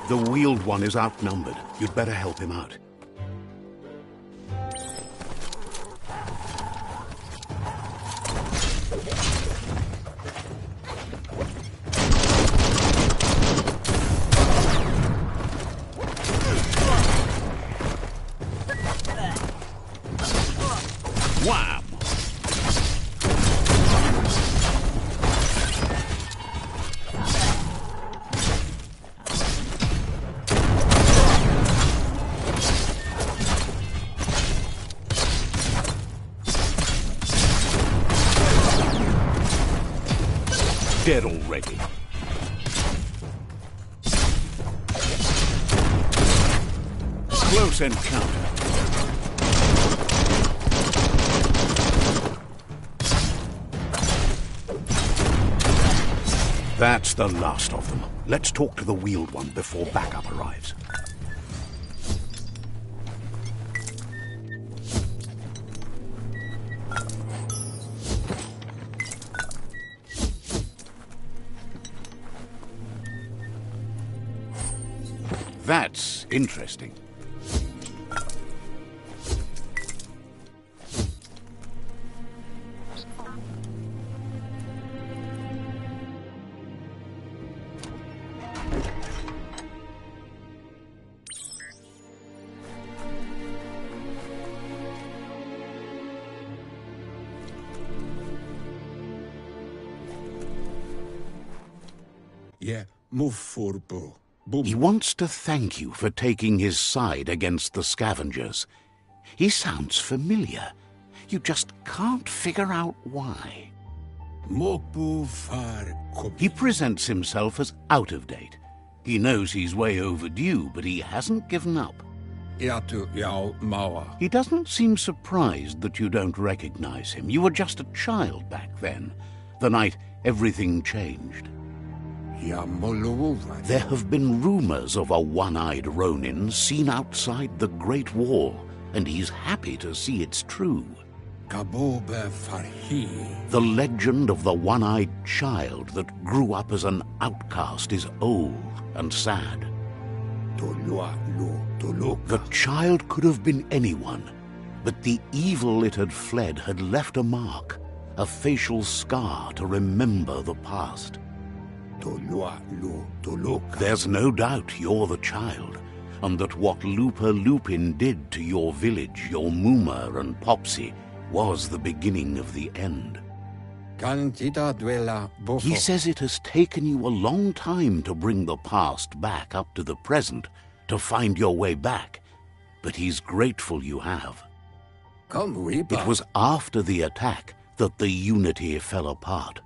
The wheeled one is outnumbered. You'd better help him out. Wham! Dead already. Close encounter. That's the last of them. Let's talk to the wheeled one before backup arrives. That's interesting. Yeah, move forbo. He wants to thank you for taking his side against the scavengers. He sounds familiar. You just can't figure out why. He presents himself as out of date. He knows he's way overdue, but he hasn't given up. He doesn't seem surprised that you don't recognize him. You were just a child back then, the night everything changed. There have been rumors of a one-eyed Ronin seen outside the Great Wall, and he's happy to see it's true. The legend of the one-eyed child that grew up as an outcast is old and sad. The child could have been anyone, but the evil it had fled had left a mark, a facial scar to remember the past. There's no doubt you're the child, and that what Lupa Lupin did to your village, your Muma and Popsy, was the beginning of the end. He says it has taken you a long time to bring the past back up to the present, to find your way back, but he's grateful you have. It was after the attack that the unity fell apart.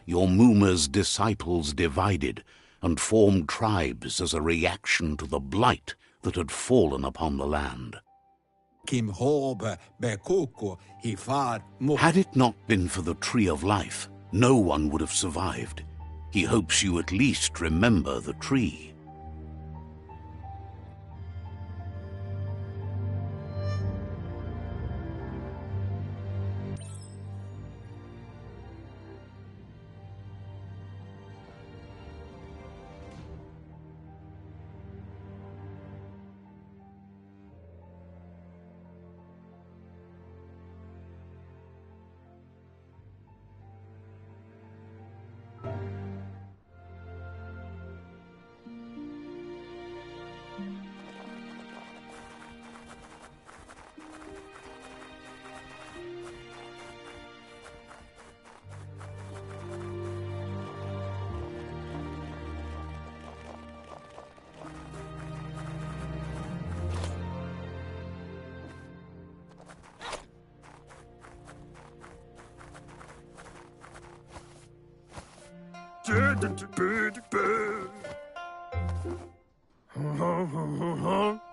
Your Muma's disciples divided and formed tribes as a reaction to the blight that had fallen upon the land. Had it not been for the Tree of Life, no one would have survived. He hopes you at least remember the tree.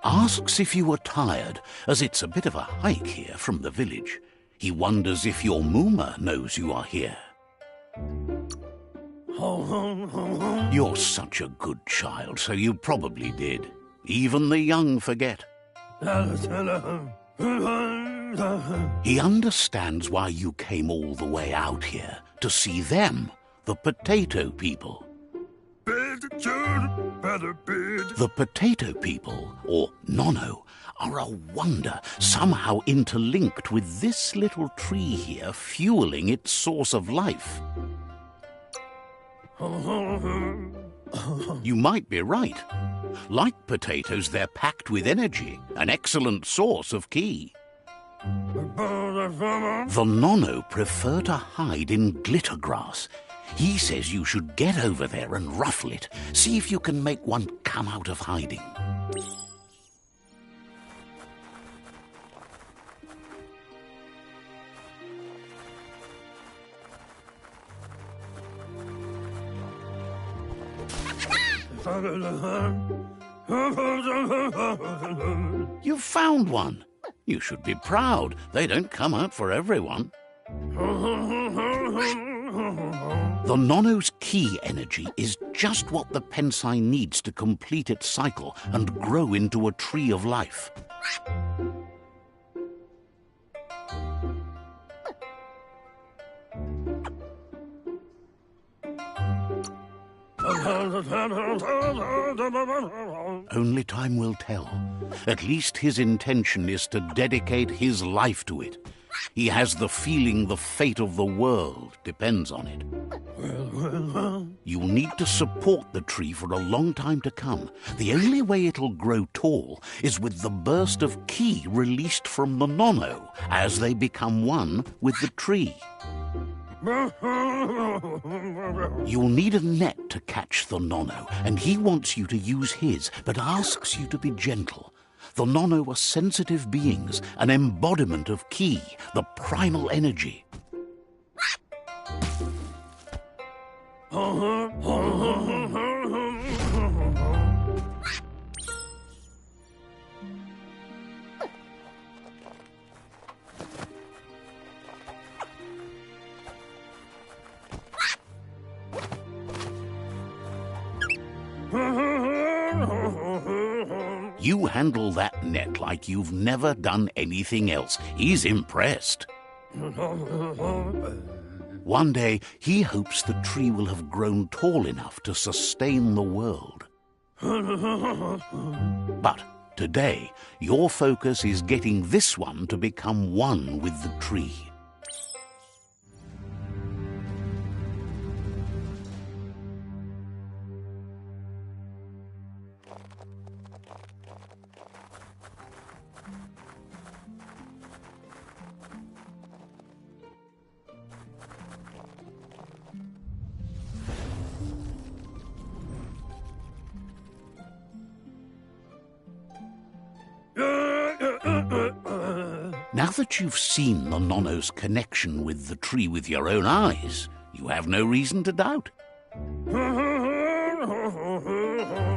Asks if you are tired, as it's a bit of a hike here from the village. He wonders if your Muma knows you are here. You're such a good child, so you probably did. Even the young forget. He understands why you came all the way out here, to see them, the potato people. The potato people, or Nono, are a wonder, somehow interlinked with this little tree here, fueling its source of life. You might be right. Like potatoes, they're packed with energy, an excellent source of ki. The Nono prefer to hide in glitter grass. He says you should get over there and ruffle it. See if you can make one come out of hiding. You've found one. You should be proud. They don't come out for everyone. The Nono's ki energy is just what the Pensai needs to complete its cycle and grow into a tree of life. Only time will tell. At least his intention is to dedicate his life to it. He has the feeling the fate of the world depends on it. You'll need to support the tree for a long time to come. The only way it'll grow tall is with the burst of ki released from the Nono as they become one with the tree. You'll need a net to catch the Nono, and he wants you to use his, but asks you to be gentle. The Nono are sensitive beings, an embodiment of ki, the primal energy. You handle that net like you've never done anything else. He's impressed. One day, he hopes the tree will have grown tall enough to sustain the world. But today, your focus is getting this one to become one with the tree. Now that you've seen the Nono's connection with the tree with your own eyes, you have no reason to doubt.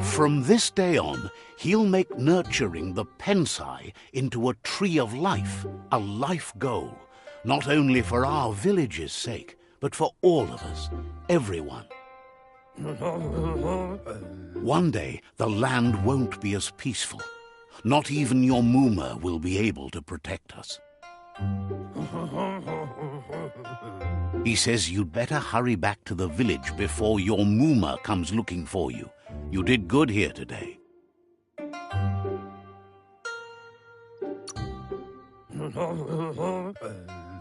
From this day on, he'll make nurturing the Pensai into a tree of life, a life goal, not only for our village's sake, but for all of us, everyone. One day, the land won't be as peaceful. Not even your Muma will be able to protect us. He says you'd better hurry back to the village before your Muma comes looking for you. You did good here today.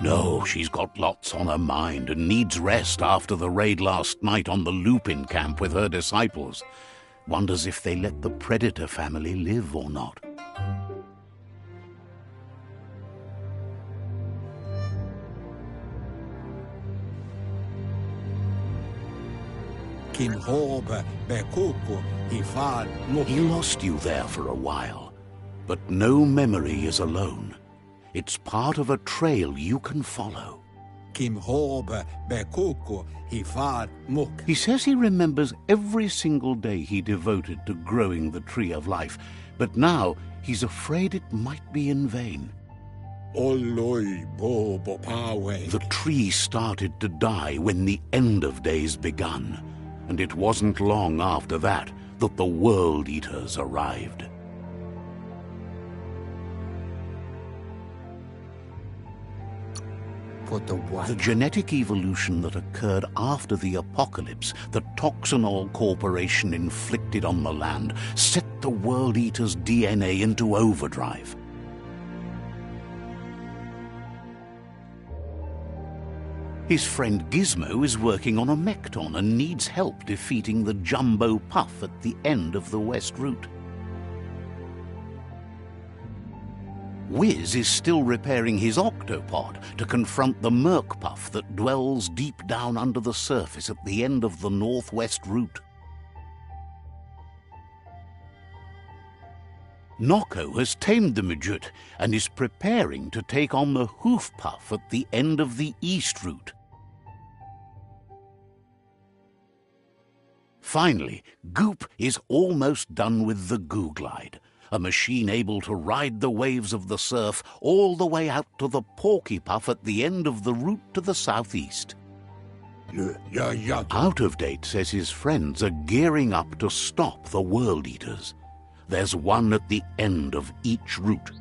No, she's got lots on her mind and needs rest after the raid last night on the Lupin camp with her disciples. Wonders if they let the Predator family live or not. He lost you there for a while, but no memory is alone. It's part of a trail you can follow. He says he remembers every single day he devoted to growing the tree of life, but now he's afraid it might be in vain. The tree started to die when the end of days begun, and it wasn't long after that that the World Eaters arrived. The genetic evolution that occurred after the apocalypse that Toxanol Corporation inflicted on the land set the World Eater's DNA into overdrive. His friend Gizmo is working on a Mekton and needs help defeating the Jumbo Puff at the end of the West Route. Wiz is still repairing his octopod to confront the Merc Puff that dwells deep down under the surface at the end of the Northwest Route. Noko has tamed the Midget and is preparing to take on the Hoof Puff at the end of the East Route. Finally, Goop is almost done with the Goo Glide, a machine able to ride the waves of the surf all the way out to the Porky Puff at the end of the route to the southeast. Out of Date says his friends are gearing up to stop the World Eaters. There's one at the end of each route.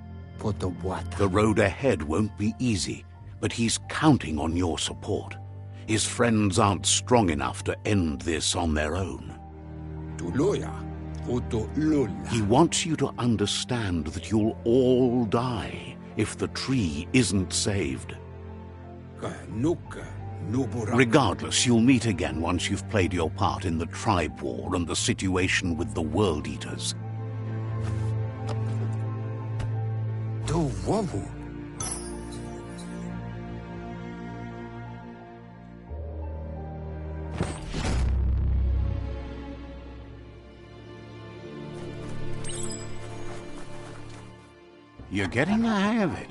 The road ahead won't be easy, but he's counting on your support. His friends aren't strong enough to end this on their own. He wants you to understand that you'll all die if the tree isn't saved. Regardless, you'll meet again once you've played your part in the tribe war and the situation with the World Eaters. You're getting the hang of it.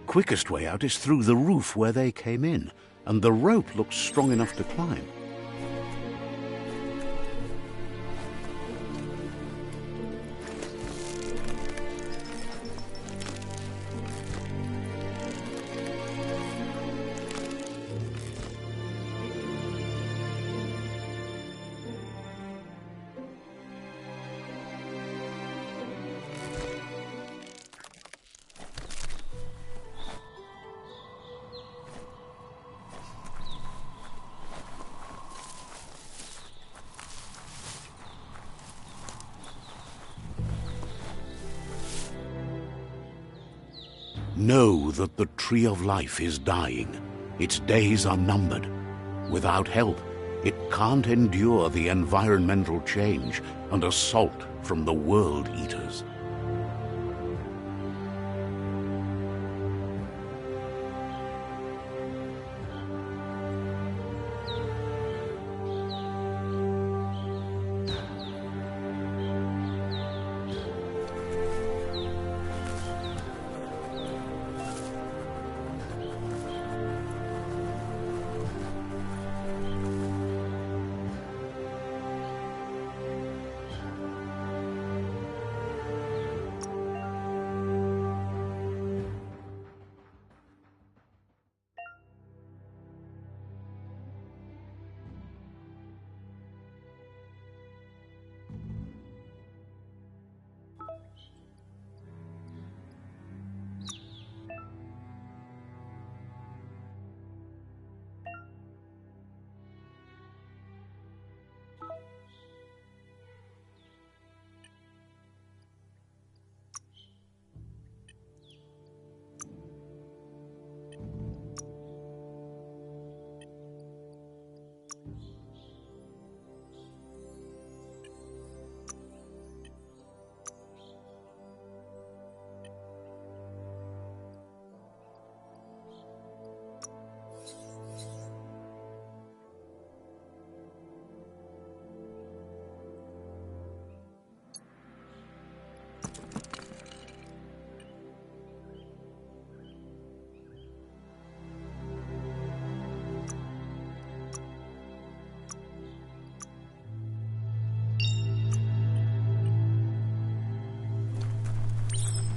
Quickest way out is through the roof where they came in, and the rope looks strong enough to climb. Know that the Tree of Life is dying. Its days are numbered. Without help, it can't endure the environmental change and assault from the World Eaters.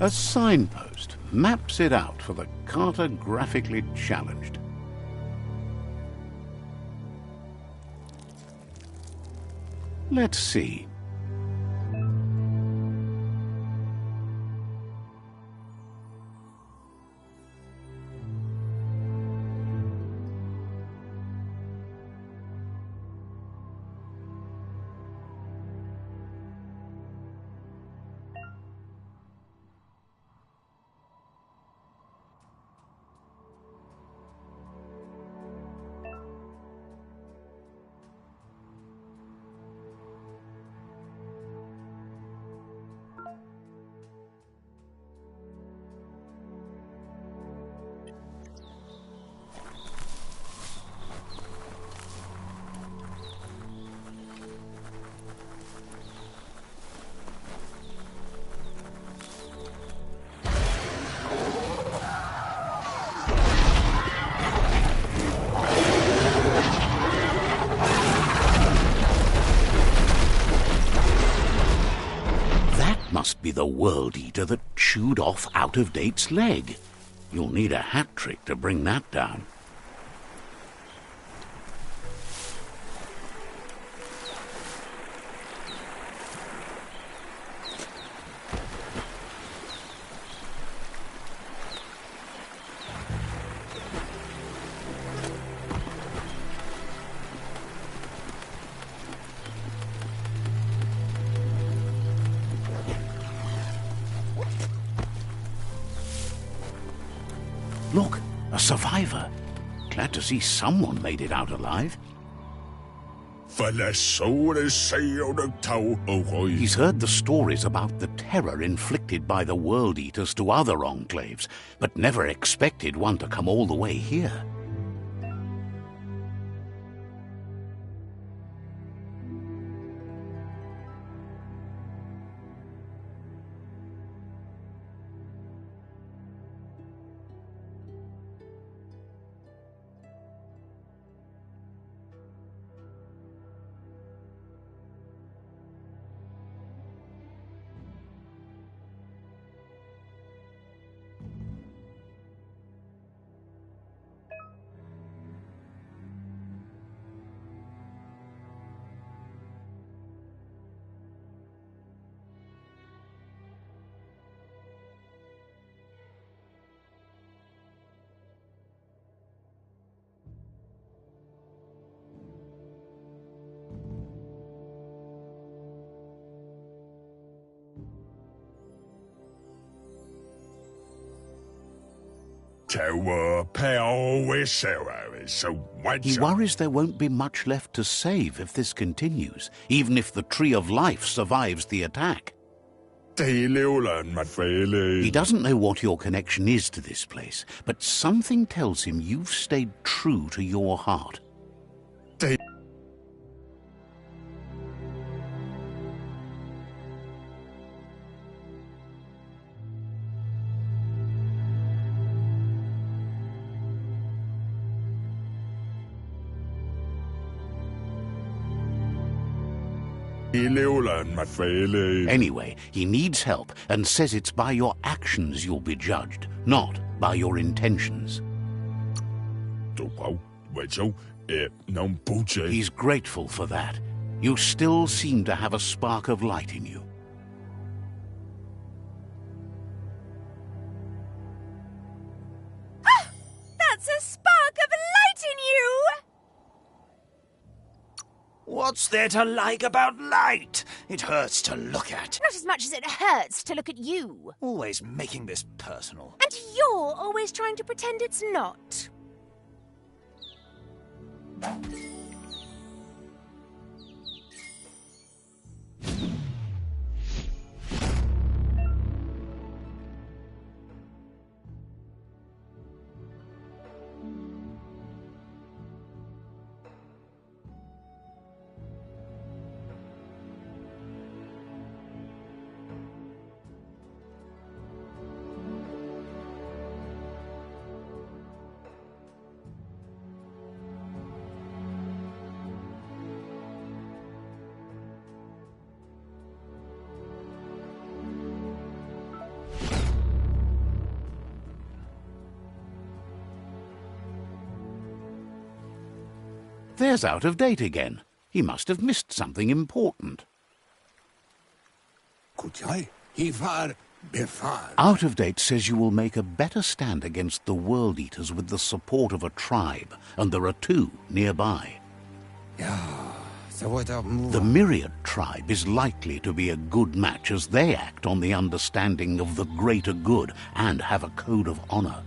A signpost. maps it out for the cartographically challenged. Let's see. Must be the World Eater that chewed off Out-of-Date's leg. You'll need a hat trick to bring that down. Look, a survivor. Glad to see someone made it out alive. He's heard the stories about the terror inflicted by the World Eaters to other enclaves, but never expected one to come all the way here. He worries there won't be much left to save if this continues, even if the Tree of Life survives the attack. He doesn't know what your connection is to this place, but something tells him you've stayed true to your heart. Anyway, he needs help and says it's by your actions you'll be judged, not by your intentions. He's grateful for that. You still seem to have a spark of light in you. That's a spark of light in you! What's there to like about light? It hurts to look at. Not as much as it hurts to look at you. Always making this personal. And you're always trying to pretend it's not. There's Out of Date again. He must have missed something important. Out of Date says you will make a better stand against the World Eaters with the support of a tribe, and there are 2 nearby. The Myriad tribe is likely to be a good match as they act on the understanding of the greater good and have a code of honor.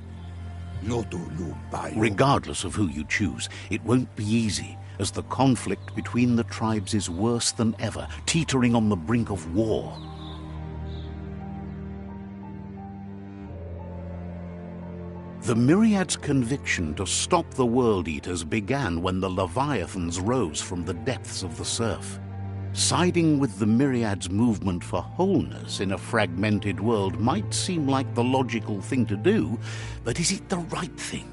Regardless of who you choose, it won't be easy, as the conflict between the tribes is worse than ever, teetering on the brink of war. The Myriad's conviction to stop the World Eaters began when the Leviathans rose from the depths of the surf. Siding with the Myriad's movement for wholeness in a fragmented world might seem like the logical thing to do, but is it the right thing?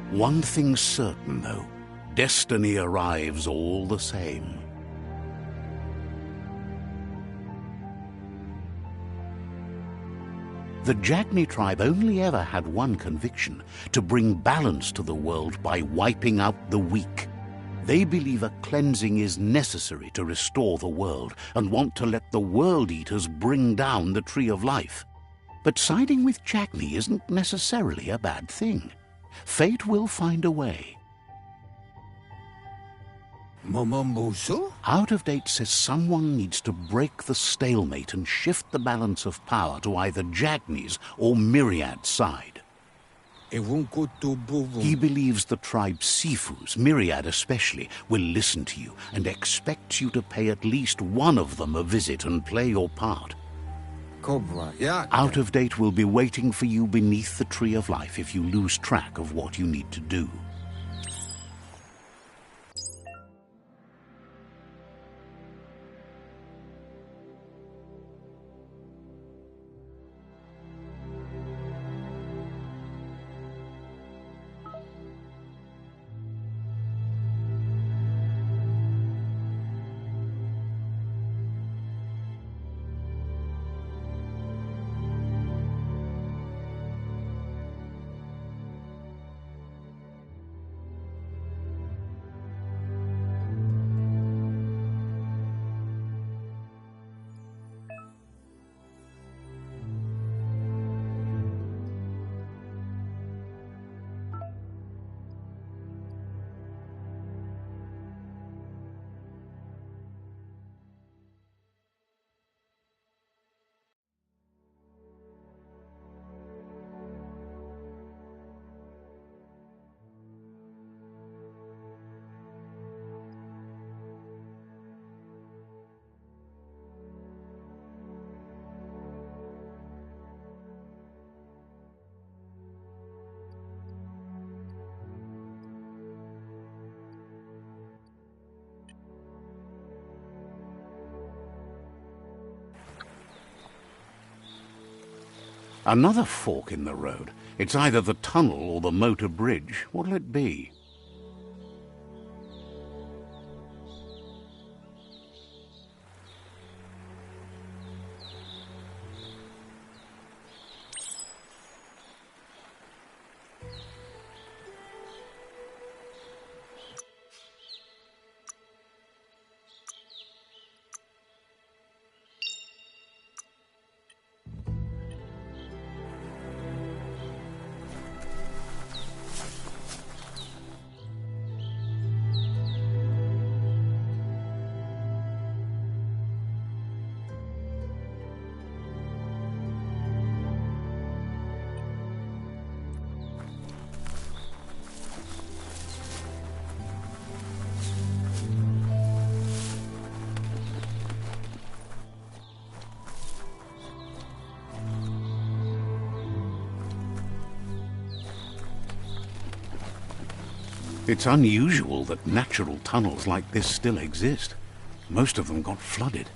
One thing's certain, though. Destiny arrives all the same. The Jagni tribe only ever had one conviction: to bring balance to the world by wiping out the weak. They believe a cleansing is necessary to restore the world and want to let the World Eaters bring down the Tree of Life. But siding with Jagni isn't necessarily a bad thing. Fate will find a way. Out of Date says someone needs to break the stalemate and shift the balance of power to either Jagni's or Myriad's side. He believes the tribe Sifus, Myriad especially, will listen to you and expects you to pay at least one of them a visit and play your part. Out of Date will be waiting for you beneath the Tree of Life if you lose track of what you need to do. Another fork in the road. It's either the tunnel or the motor bridge. What'll it be? It's unusual that natural tunnels like this still exist. Most of them got flooded.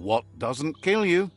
What doesn't kill you?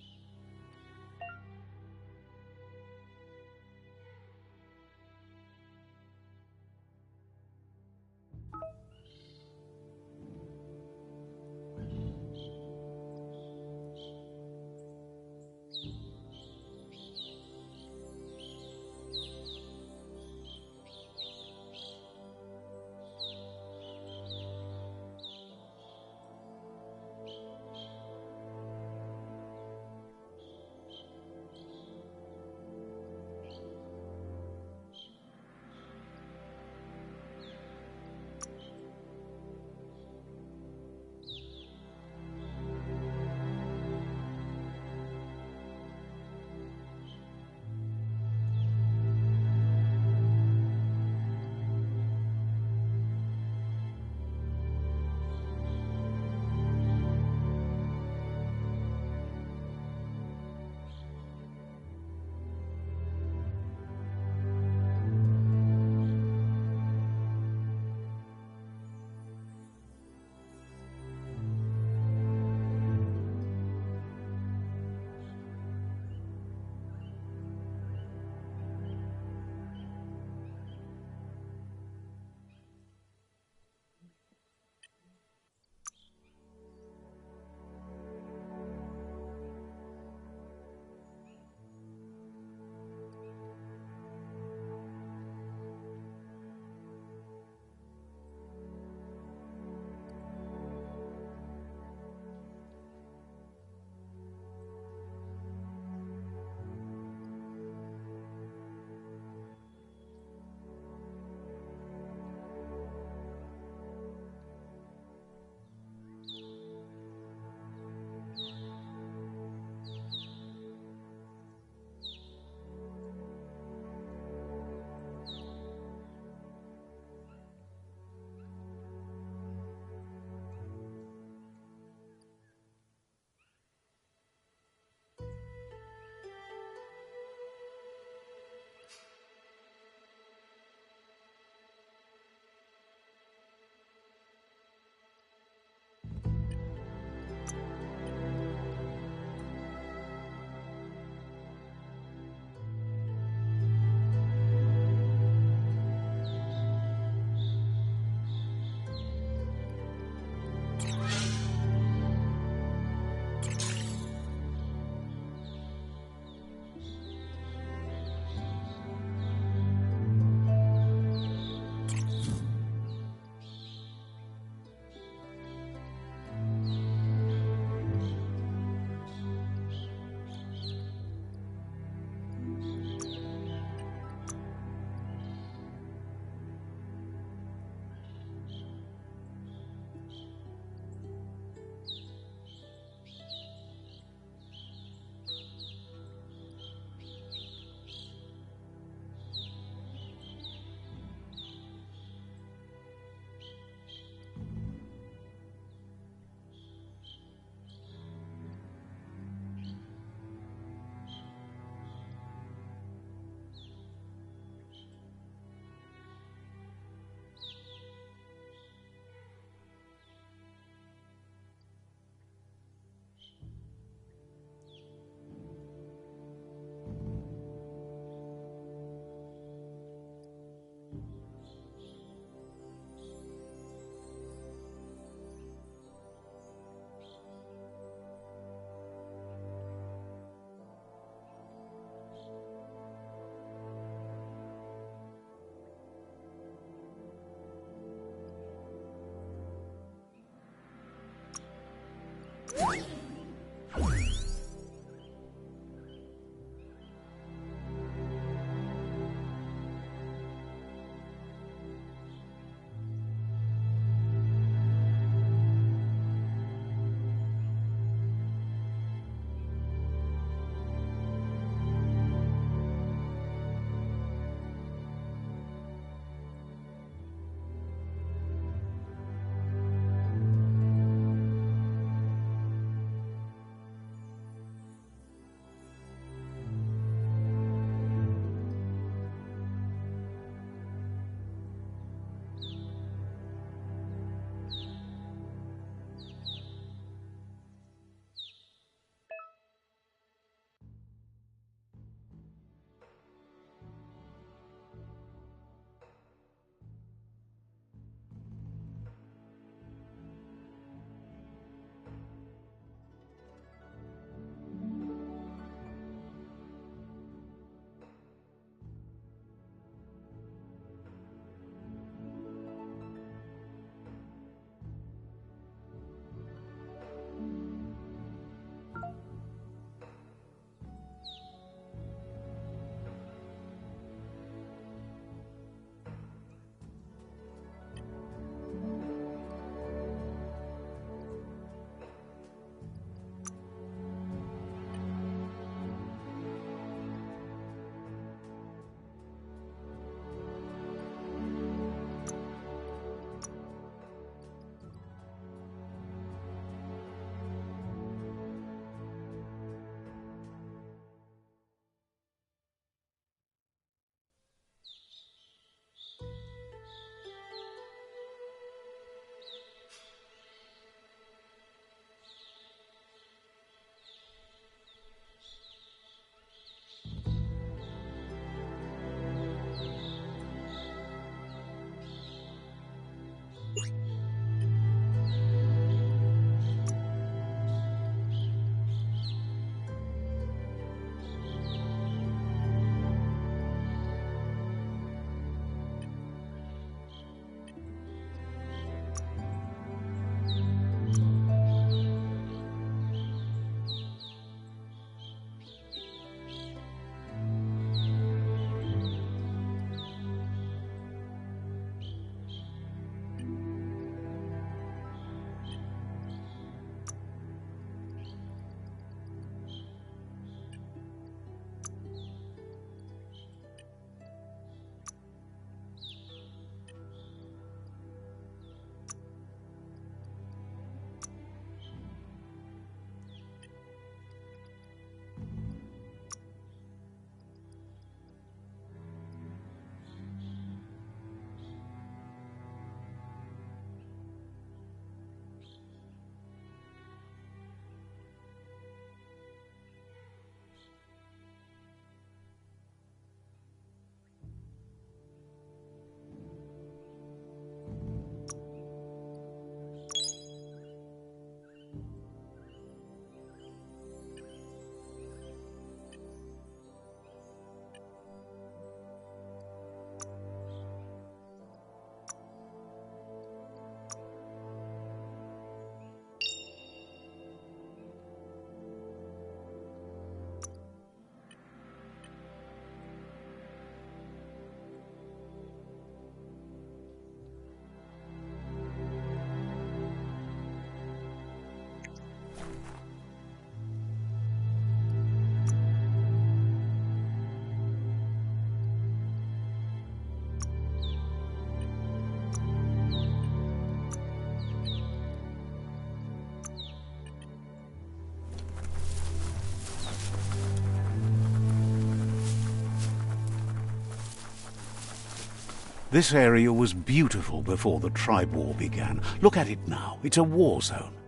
This area was beautiful before the tribe war began. Look at it now. It's a war zone.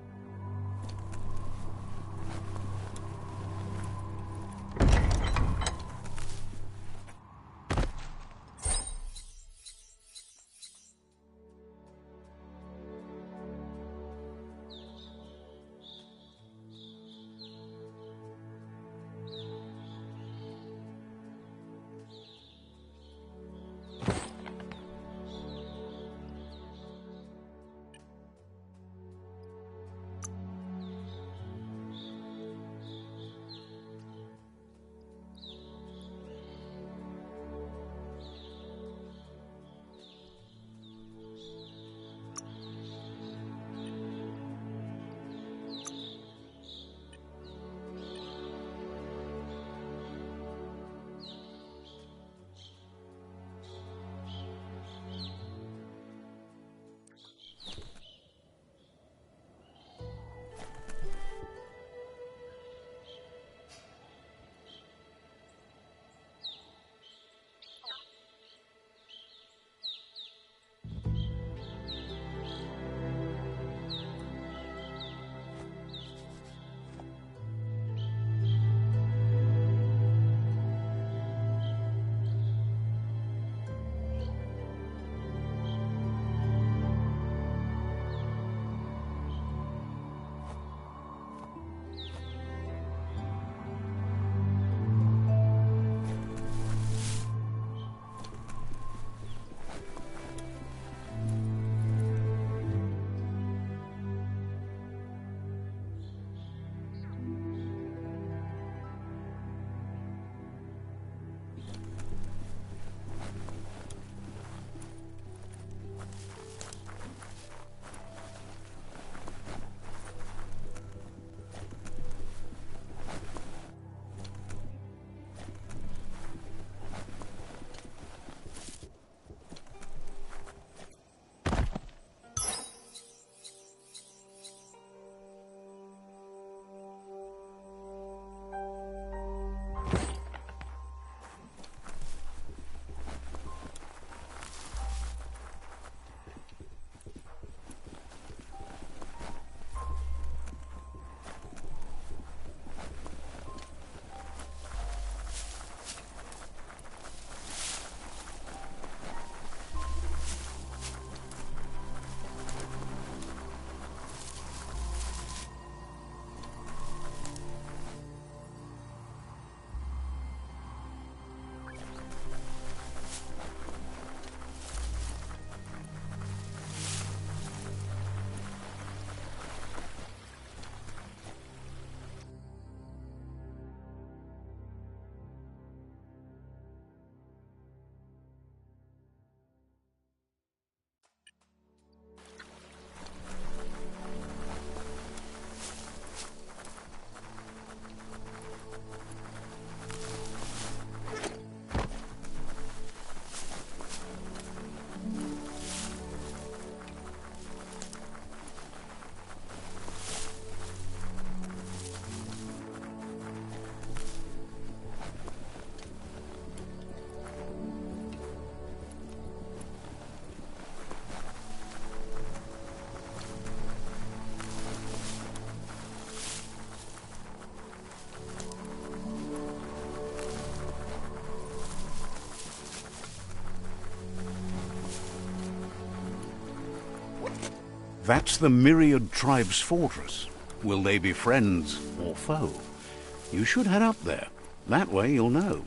That's the Myriad Tribe's fortress. Will they be friends or foe? You should head up there. That way you'll know.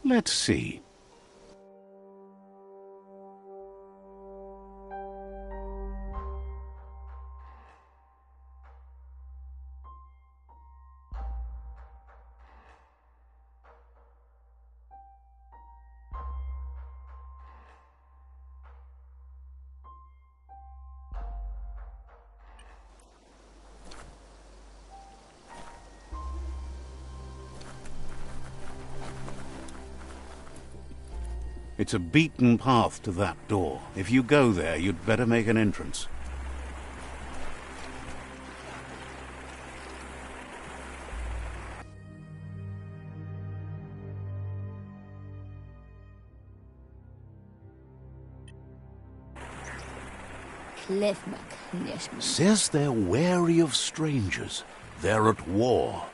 Let's see. It's a beaten path to that door. If you go there, you'd better make an entrance. Says they're wary of strangers. They're at war.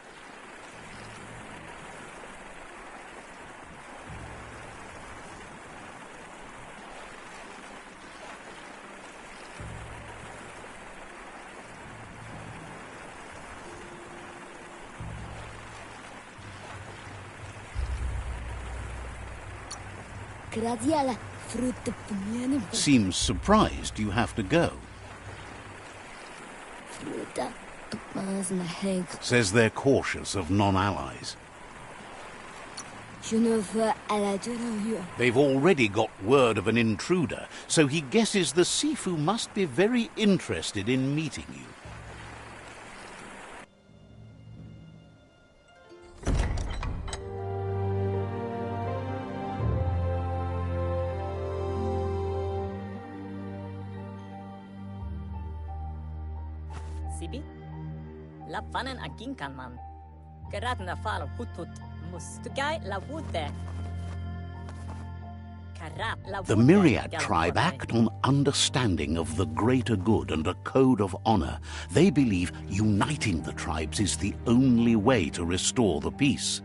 Seems surprised you have to go. Says they're cautious of non-allies. They've already got word of an intruder, so he guesses the Sifu must be very interested in meeting you. Sibi? La fanen aginkan man. Gerat na fal hutut mustugai la wute. The Myriad tribe act on understanding of the greater good and a code of honor. They believe uniting the tribes is the only way to restore the peace.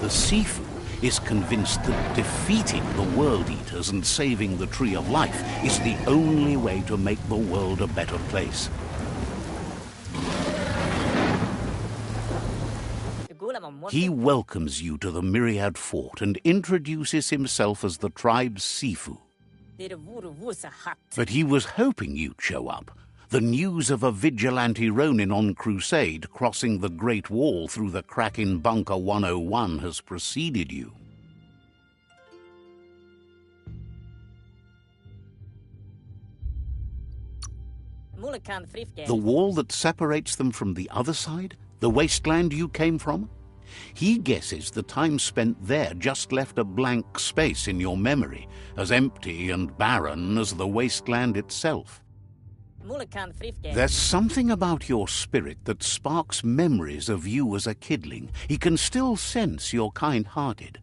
The Sifu is convinced that defeating the World Eaters and saving the Tree of Life is the only way to make the world a better place. He welcomes you to the Myriad Fort and introduces himself as the tribe's Sifu. But he was hoping you'd show up. The news of a vigilante Ronin on crusade crossing the Great Wall through the crack in Bunker 101 has preceded you. The wall that separates them from the other side? The wasteland you came from? He guesses the time spent there just left a blank space in your memory, as empty and barren as the wasteland itself. There's something about your spirit that sparks memories of you as a kidling. He can still sense you're kind-hearted.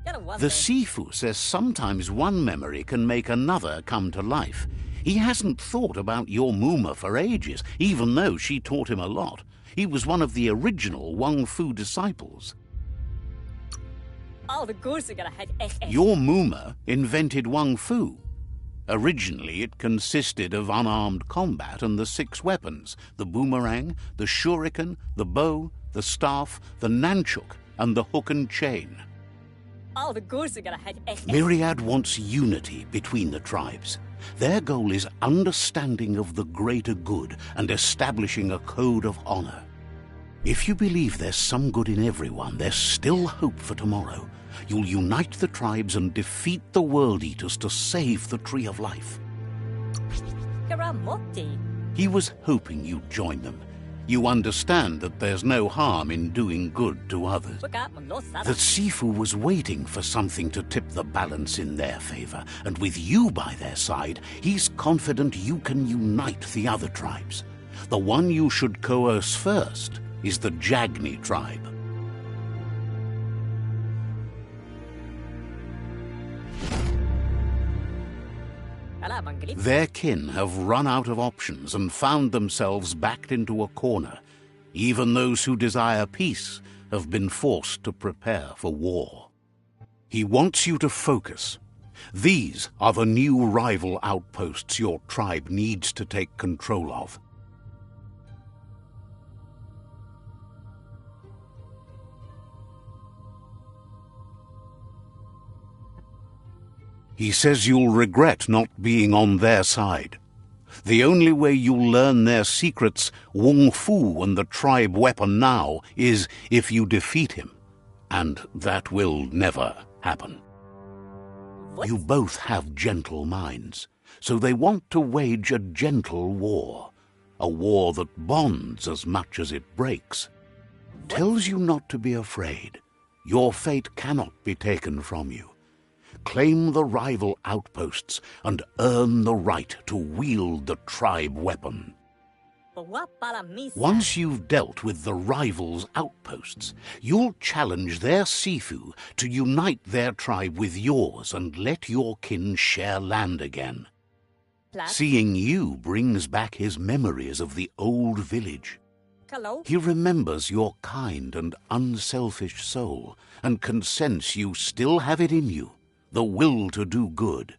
The Sifu says sometimes one memory can make another come to life. He hasn't thought about your Muma for ages, even though she taught him a lot. He was one of the original Wang Fu disciples. Your Muma invented Wang Fu. Originally, it consisted of unarmed combat and the 6 weapons: the boomerang, the shuriken, the bow, the staff, the nunchuk, and the hook and chain. Myriad wants unity between the tribes. Their goal is understanding of the greater good and establishing a code of honor. If you believe there's some good in everyone, there's still hope for tomorrow. You'll unite the tribes and defeat the World Eaters to save the Tree of Life. He was hoping you'd join them. You understand that there's no harm in doing good to others. The Sifu was waiting for something to tip the balance in their favor, and with you by their side, he's confident you can unite the other tribes. The one you should coerce first is the Jagni tribe. Their kin have run out of options and found themselves backed into a corner. Even those who desire peace have been forced to prepare for war. He wants you to focus. These are the new rival outposts your tribe needs to take control of. He says you'll regret not being on their side. The only way you'll learn their secrets, Wung Fu and the tribe weapon now, is if you defeat him. And that will never happen. You both have gentle minds, so they want to wage a gentle war. A war that bonds as much as it breaks. Tells you not to be afraid. Your fate cannot be taken from you. Claim the rival outposts and earn the right to wield the tribe weapon. Once you've dealt with the rivals' outposts, you'll challenge their Sifu to unite their tribe with yours and let your kin share land again. Seeing you brings back his memories of the old village. He remembers your kind and unselfish soul and can sense you still have it in you, the will to do good.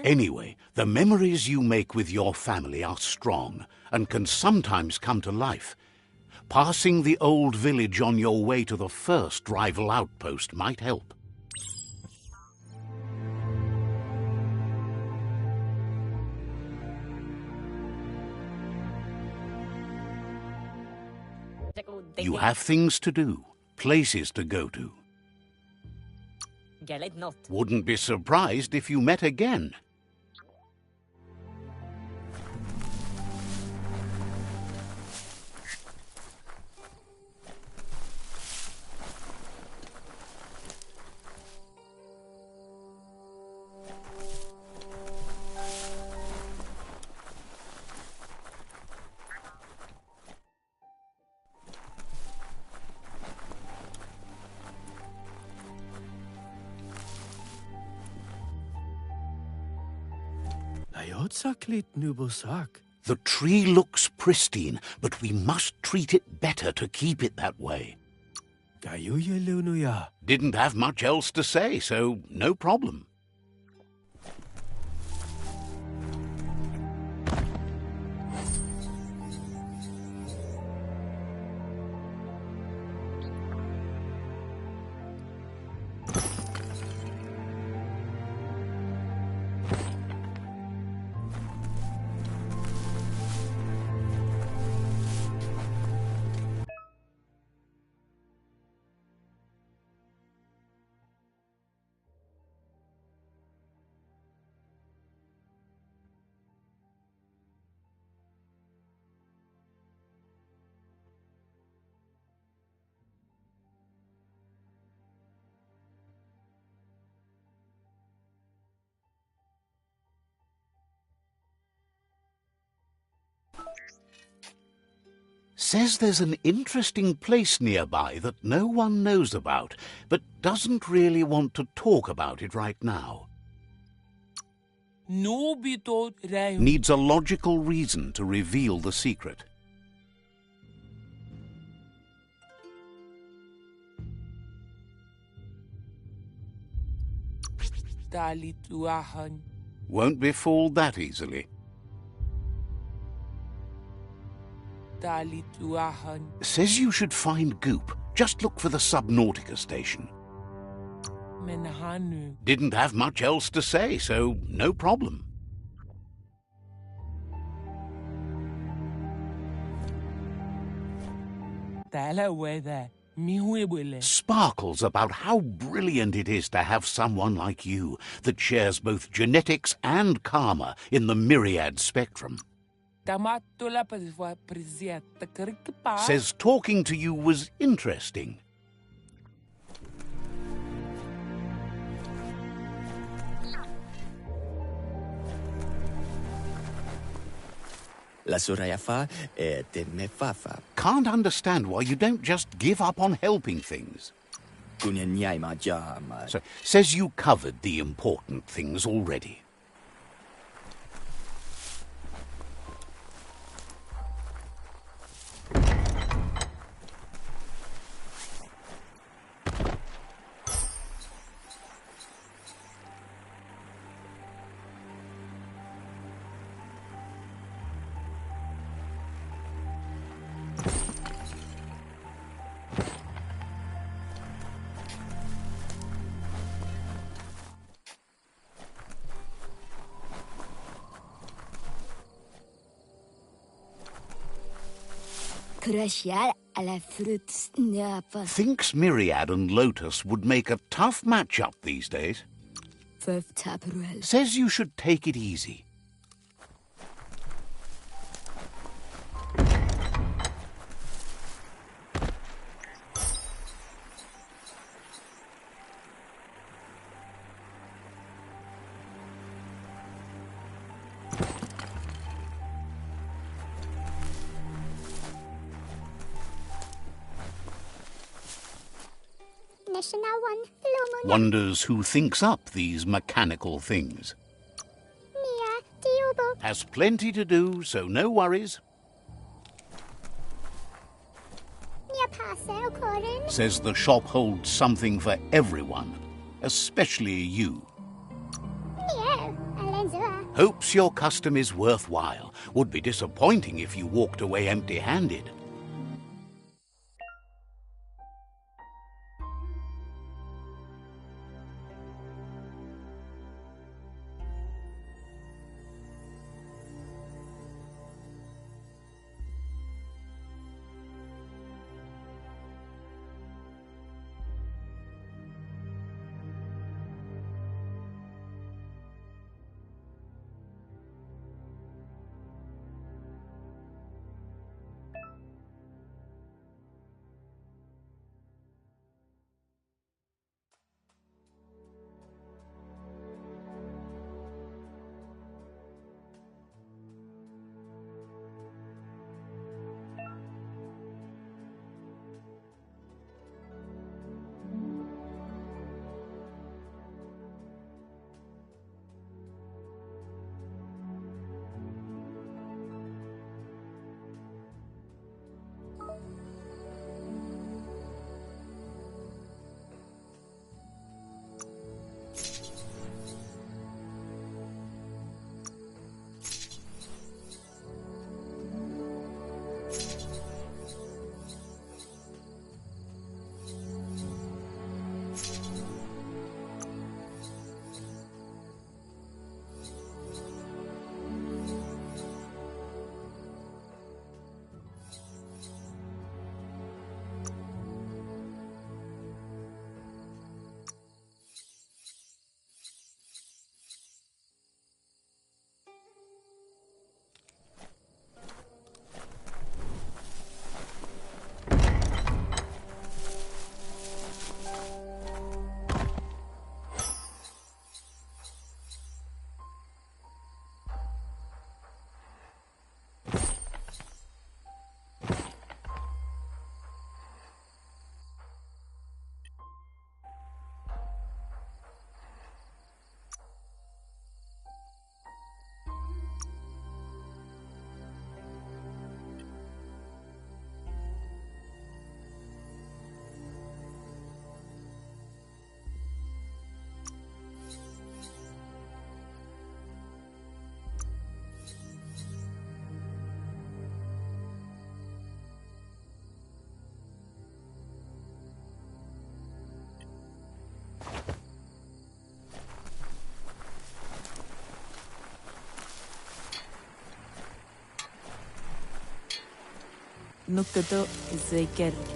Anyway, the memories you make with your family are strong and can sometimes come to life. Passing the old village on your way to the first rival outpost might help. You have things to do, places to go to. Wouldn't be surprised if you met again. The tree looks pristine, but we must treat it better to keep it that way. Didn't have much else to say, so no problem. Says there's an interesting place nearby that no one knows about, but doesn't really want to talk about it right now. Needs a logical reason to reveal the secret. Won't be fooled that easily. Says you should find Goop. Just look for the Subnautica station. Didn't have much else to say, so no problem. Sparkles about how brilliant it is to have someone like you that shares both genetics and karma in the myriad spectrum. Says talking to you was interesting. Can't understand why you don't just give up on helping things. So, says you covered the important things already. Thinks Myriad and Lotus would make a tough match-up these days. Says you should take it easy. Wonders who thinks up these mechanical things. Has plenty to do, so no worries. Says the shop holds something for everyone, especially you. Hopes your custom is worthwhile. Would be disappointing if you walked away empty-handed.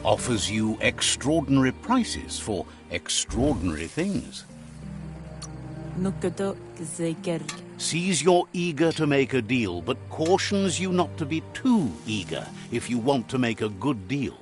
Offers you extraordinary prices for extraordinary things. Sees you're eager to make a deal, but cautions you not to be too eager if you want to make a good deal.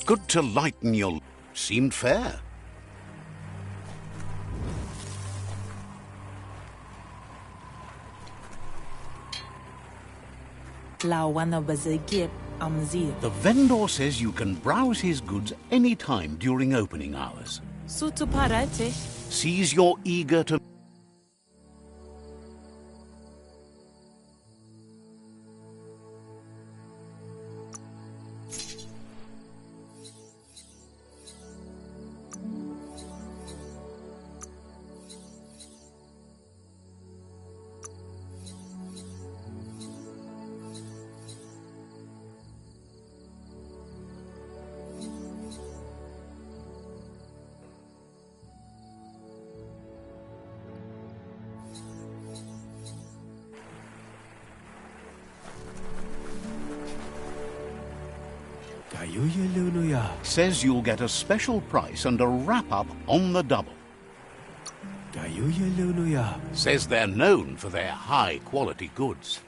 Good to lighten your... Seemed fair. The vendor says you can browse his goods any time during opening hours. Sutu parate. Sees you're eager to... Says you'll get a special price and a wrap-up on the double. Says they're known for their high-quality goods.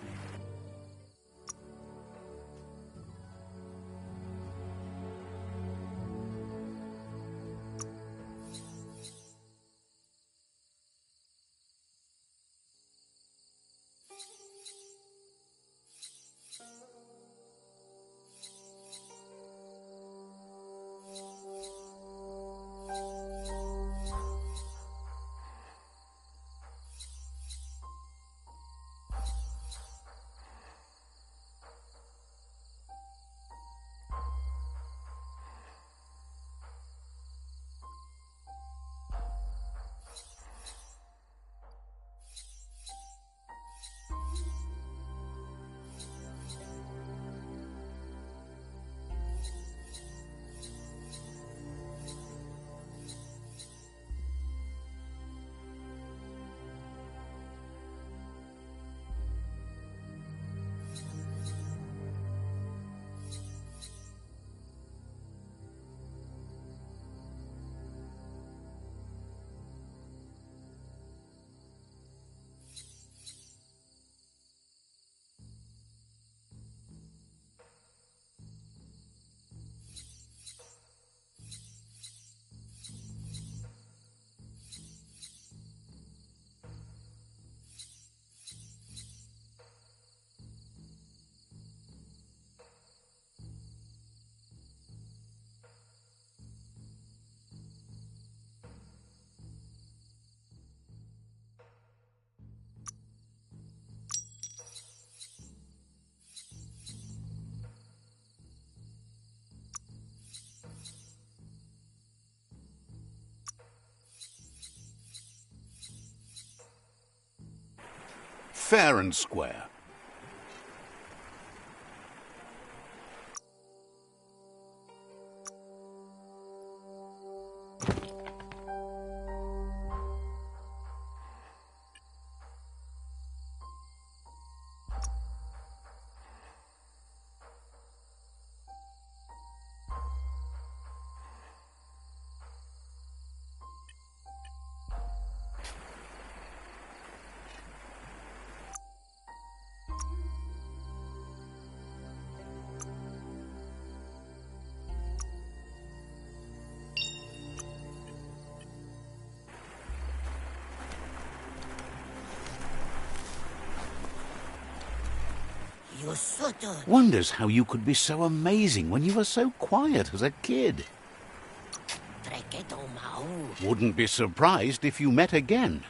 Fair and square. Wonders how you could be so amazing when you were so quiet as a kid. Wouldn't be surprised if you met again.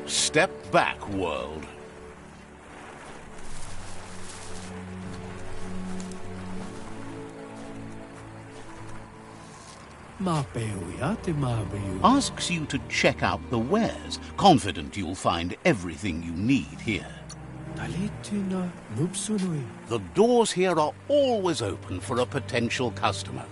Step back, world. Asks you to check out the wares, confident you'll find everything you need here. The doors here are always open for a potential customer.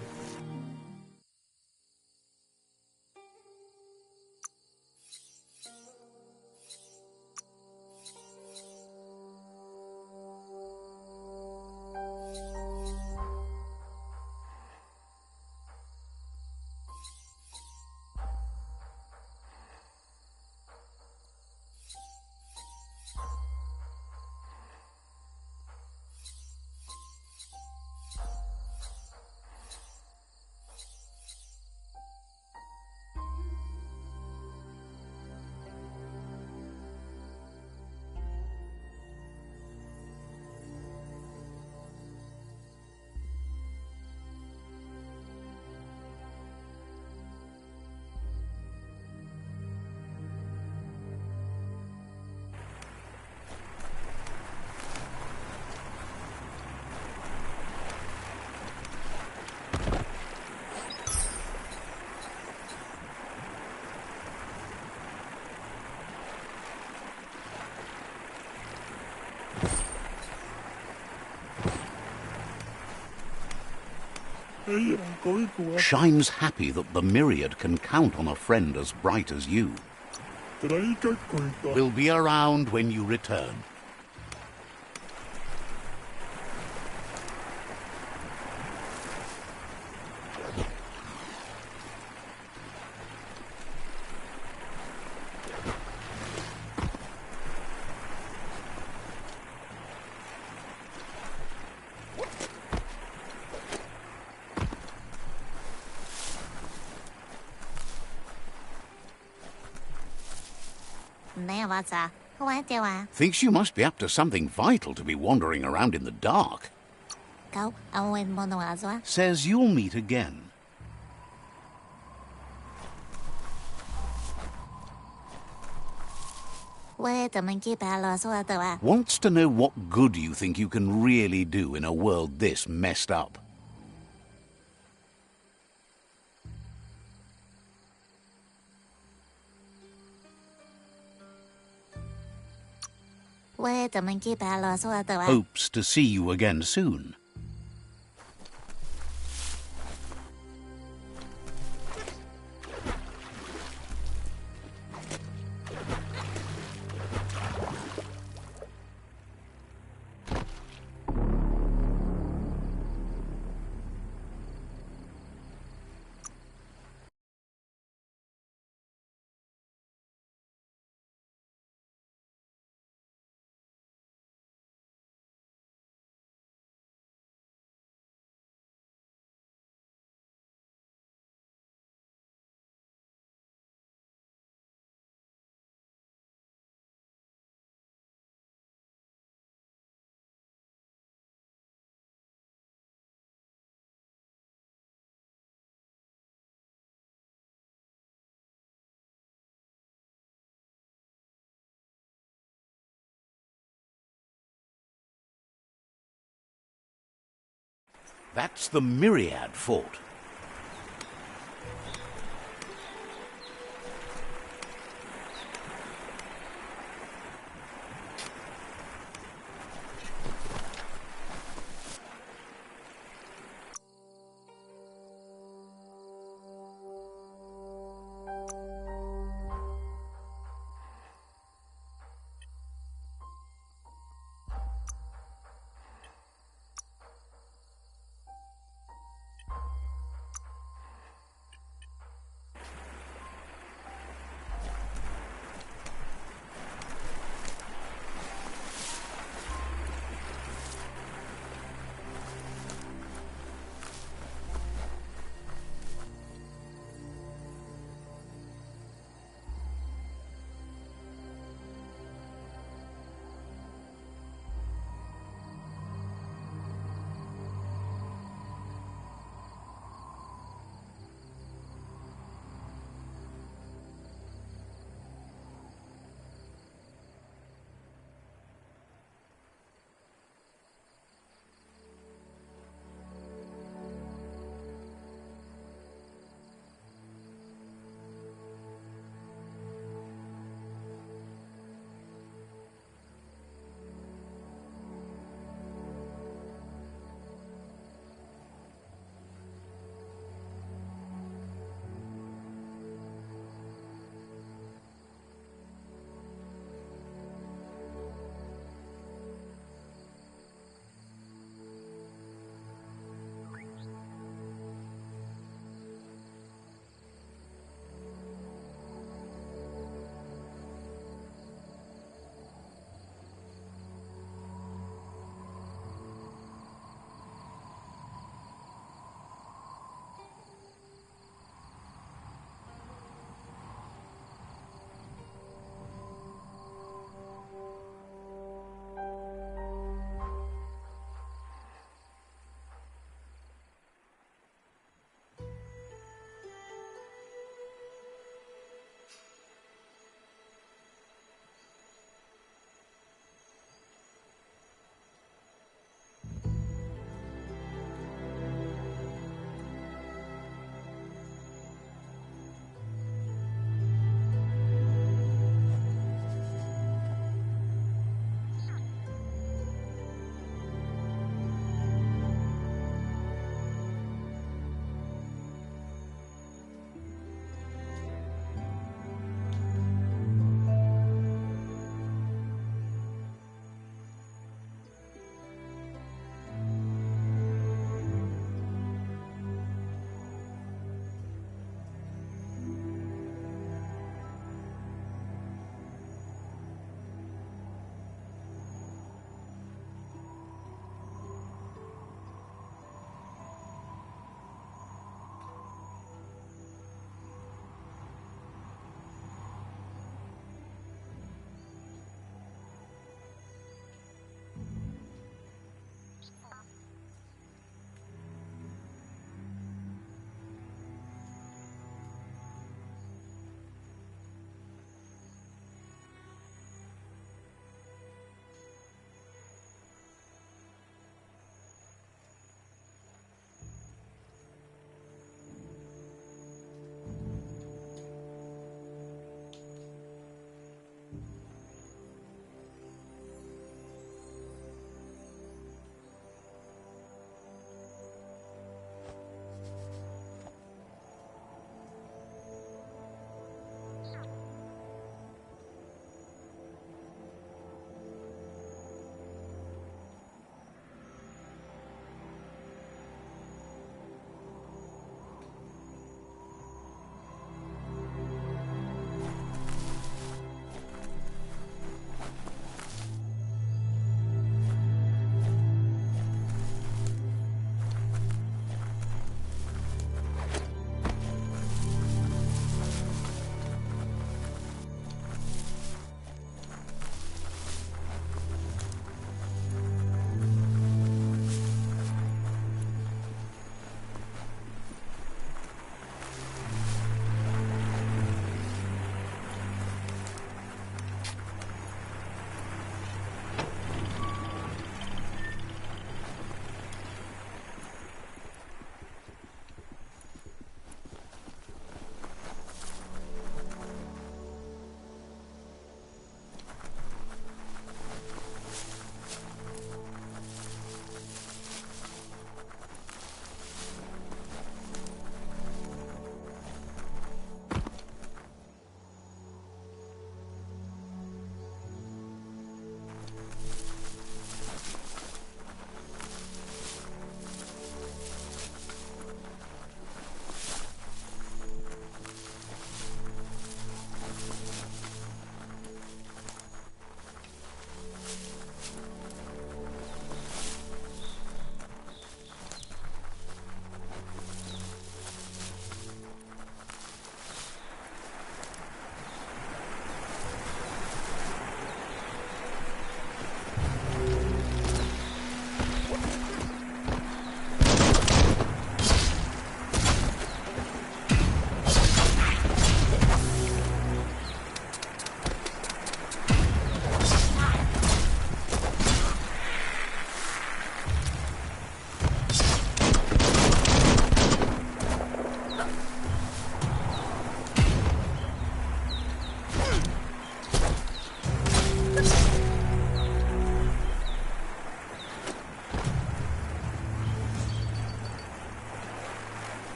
Shine's happy that the myriad can count on a friend as bright as you. We'll be around when you return. Thinks you must be up to something vital to be wandering around in the dark. Says you'll meet again. Wants to know what good you think you can really do in a world this messed up. Hopes to see you again soon. That's the Myriad Fort.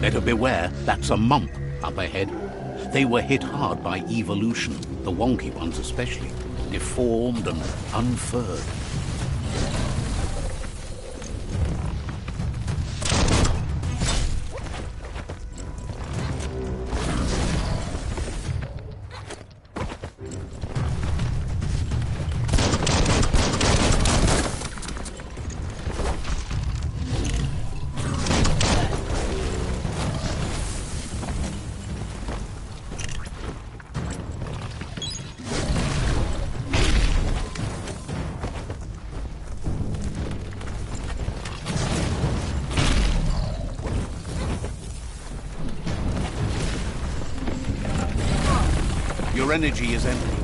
Better beware, that's a mump up ahead. They were hit hard by evolution, the wonky ones especially, deformed and unfurred. Your energy is empty.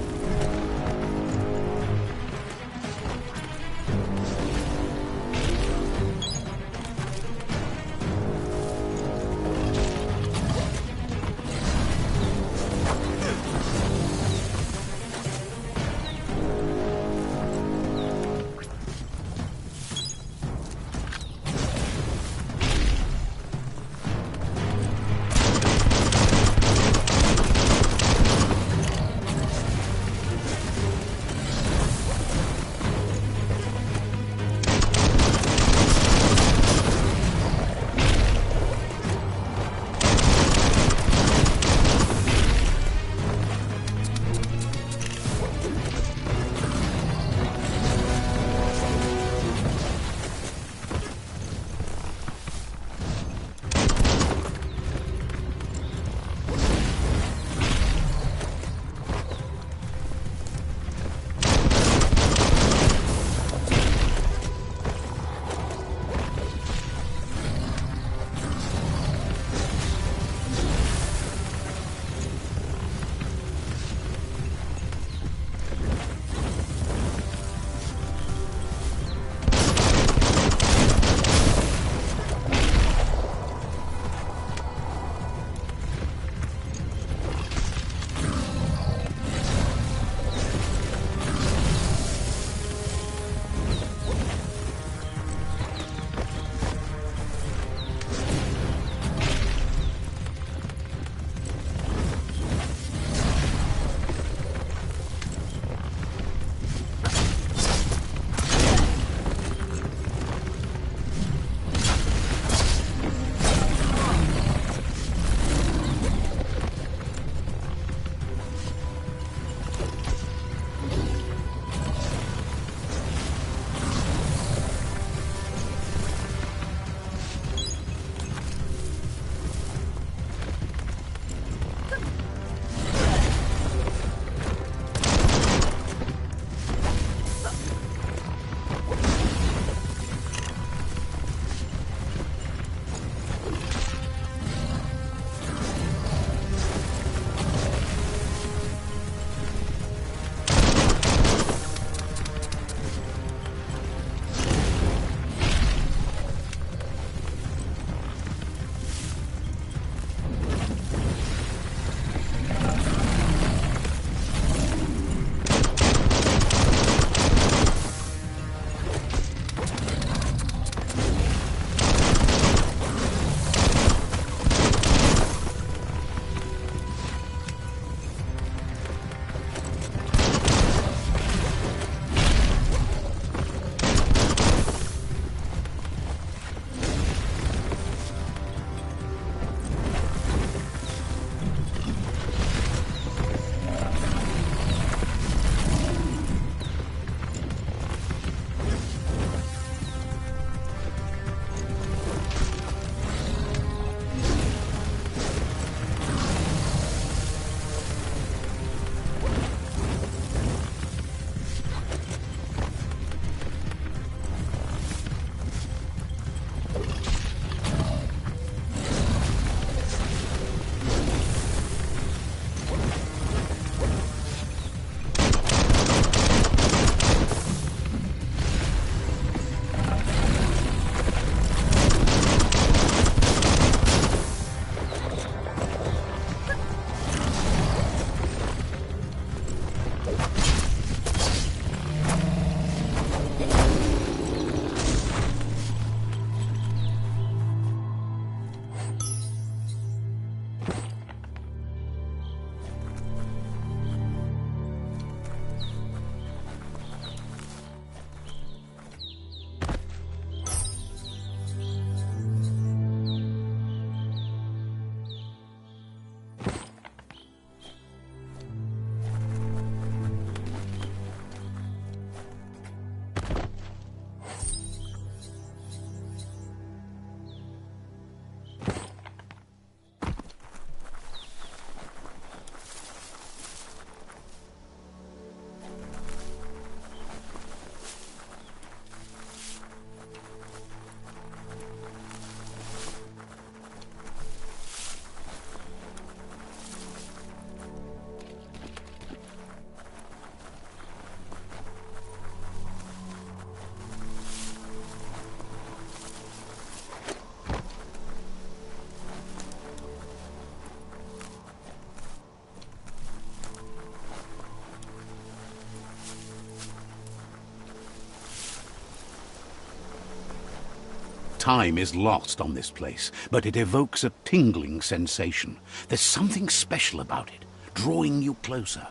Time is lost on this place, but it evokes a tingling sensation. There's something special about it, drawing you closer.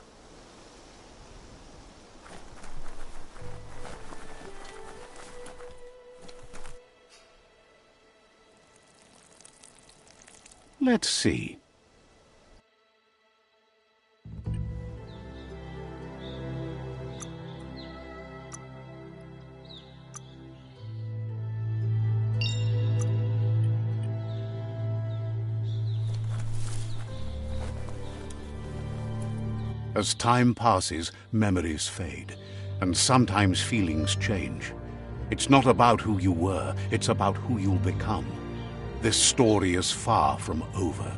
Let's see. As time passes, memories fade, and sometimes feelings change. It's not about who you were, it's about who you'll become. This story is far from over.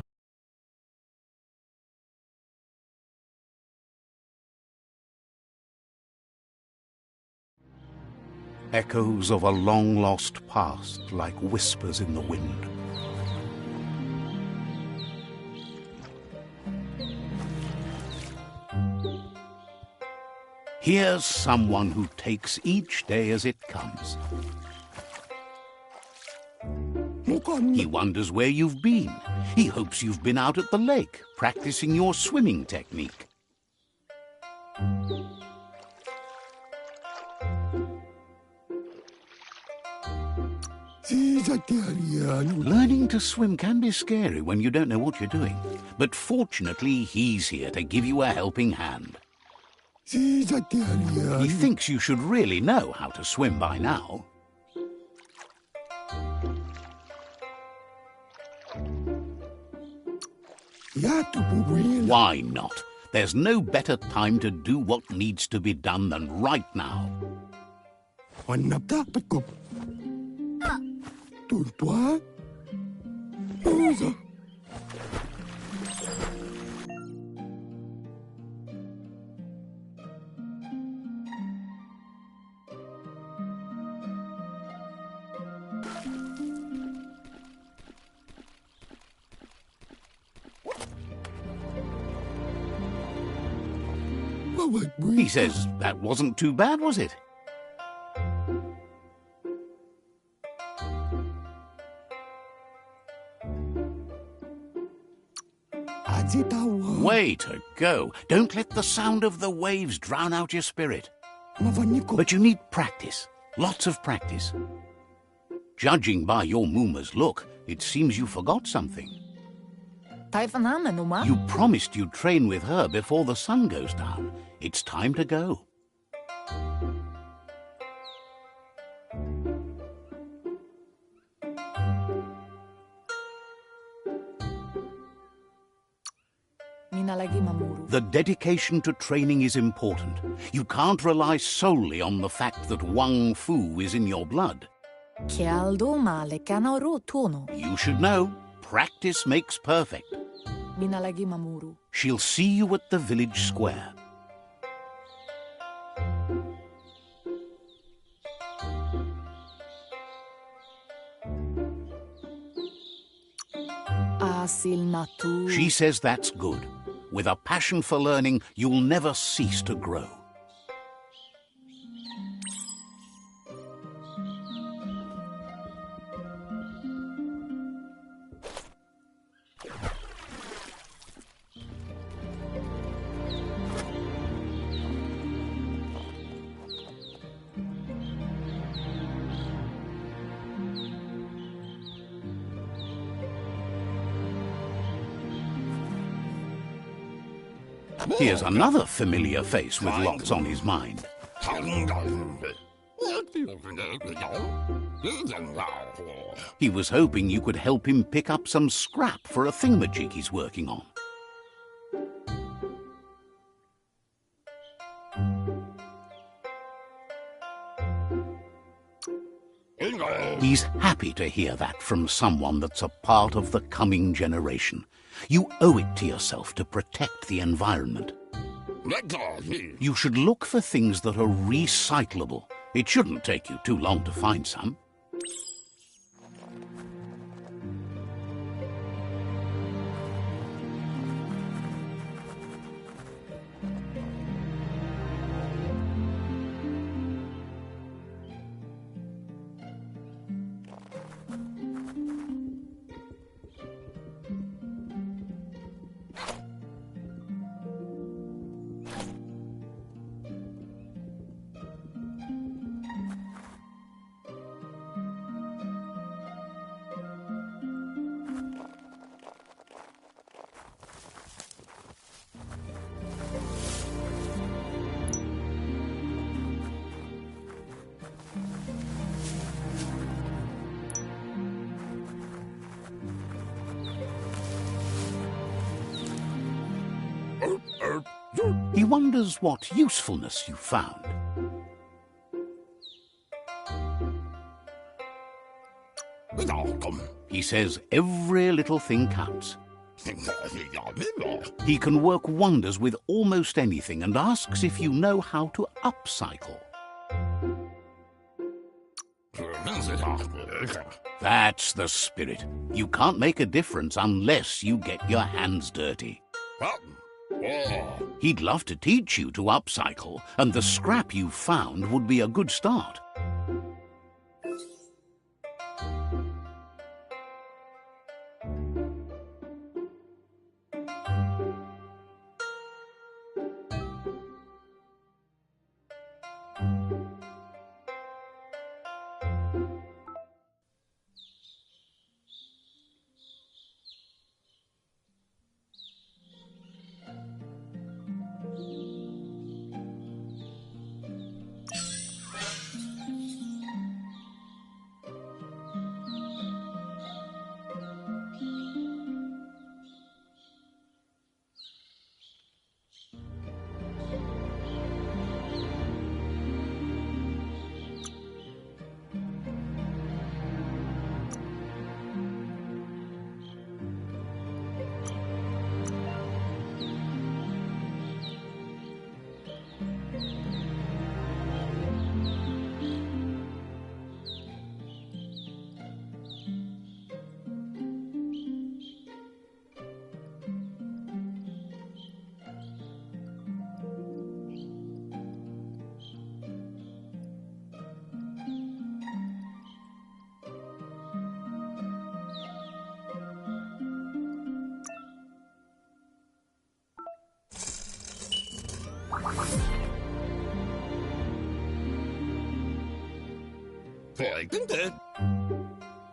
Echoes of a long-lost past, like whispers in the wind. Here's someone who takes each day as it comes. He wonders where you've been. He hopes you've been out at the lake, practicing your swimming technique. Learning to swim can be scary when you don't know what you're doing. But fortunately, he's here to give you a helping hand. He thinks you should really know how to swim by now. Why not? There's no better time to do what needs to be done than right now. He says that wasn't too bad, was it? Way to go. Don't let the sound of the waves drown out your spirit. But you need practice. Lots of practice. Judging by your Muma's look, it seems you forgot something. You promised you'd train with her before the sun goes down. It's time to go. The dedication to training is important. You can't rely solely on the fact that Wang Fu is in your blood. You should know, practice makes perfect. She'll see you at the village square. She says that's good. With a passion for learning, you'll never cease to grow. Here's another familiar face with lots on his mind. He was hoping you could help him pick up some scrap for a thingamajig he's working on. He's happy to hear that from someone that's a part of the coming generation. You owe it to yourself to protect the environment. You should look for things that are recyclable. It shouldn't take you too long to find some. wonders what usefulness you found. He says every little thing counts. He can work wonders with almost anything and asks if you know how to upcycle. That's the spirit. You can't make a difference unless you get your hands dirty. He'd love to teach you to upcycle, and the scrap you found would be a good start.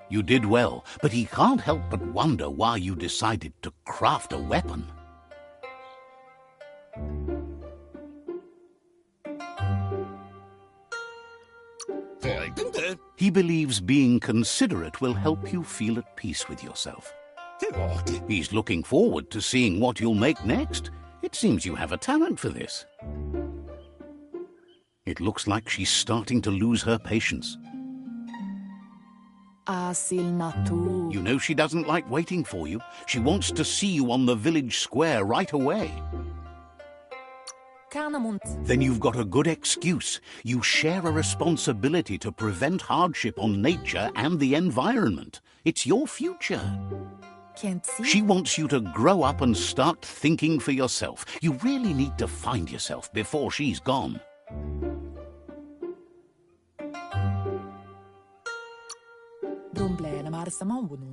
You did well, but he can't help but wonder why you decided to craft a weapon. He believes being considerate will help you feel at peace with yourself. He's looking forward to seeing what you'll make next. It seems you have a talent for this. It looks like she's starting to lose her patience. You know she doesn't like waiting for you. She wants to see you on the village square right away. Then you've got a good excuse. You share a responsibility to prevent hardship on nature and the environment. It's your future. She wants you to grow up and start thinking for yourself. You really need to find yourself before she's gone.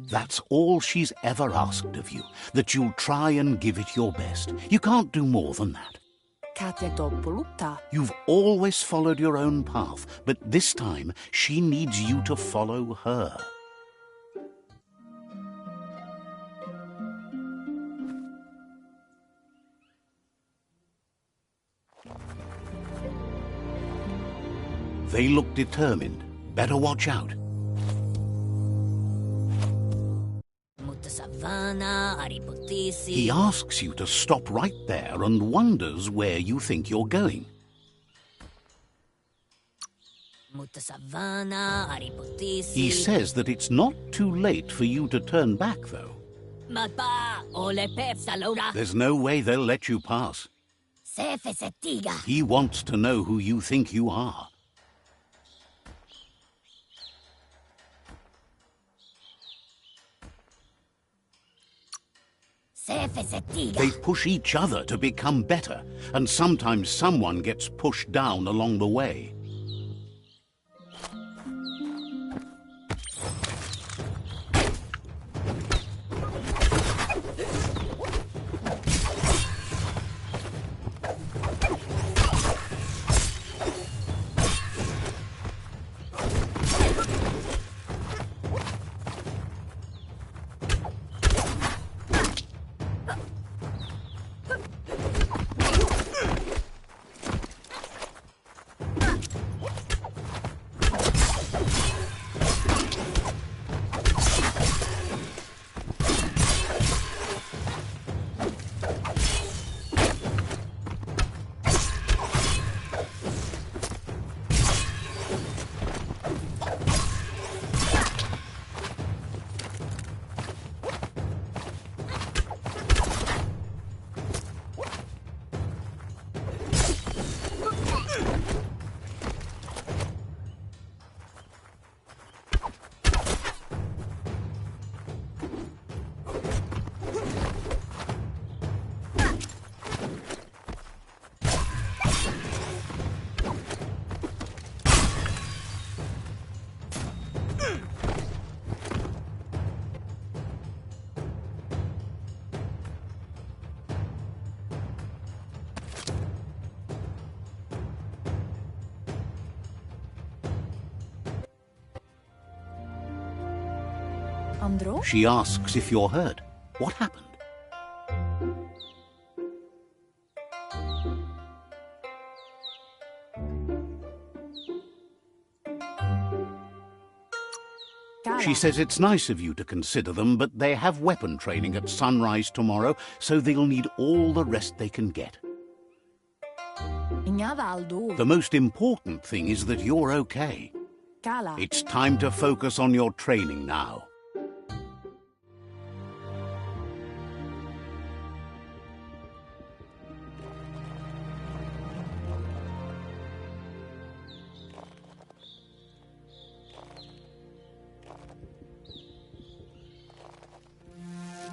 That's all she's ever asked of you, that you'll try and give it your best. You can't do more than that. You've always followed your own path, but this time she needs you to follow her. They look determined. Better watch out. He asks you to stop right there and wonders where you think you're going. He says that it's not too late for you to turn back, though. There's no way they'll let you pass. He wants to know who you think you are. They push each other to become better, and sometimes someone gets pushed down along the way. Andro? She asks if you're hurt. What happened? She says it's nice of you to consider them, but they have weapon training at sunrise tomorrow, so they'll need all the rest they can get. The most important thing is that you're okay. It's time to focus on your training now.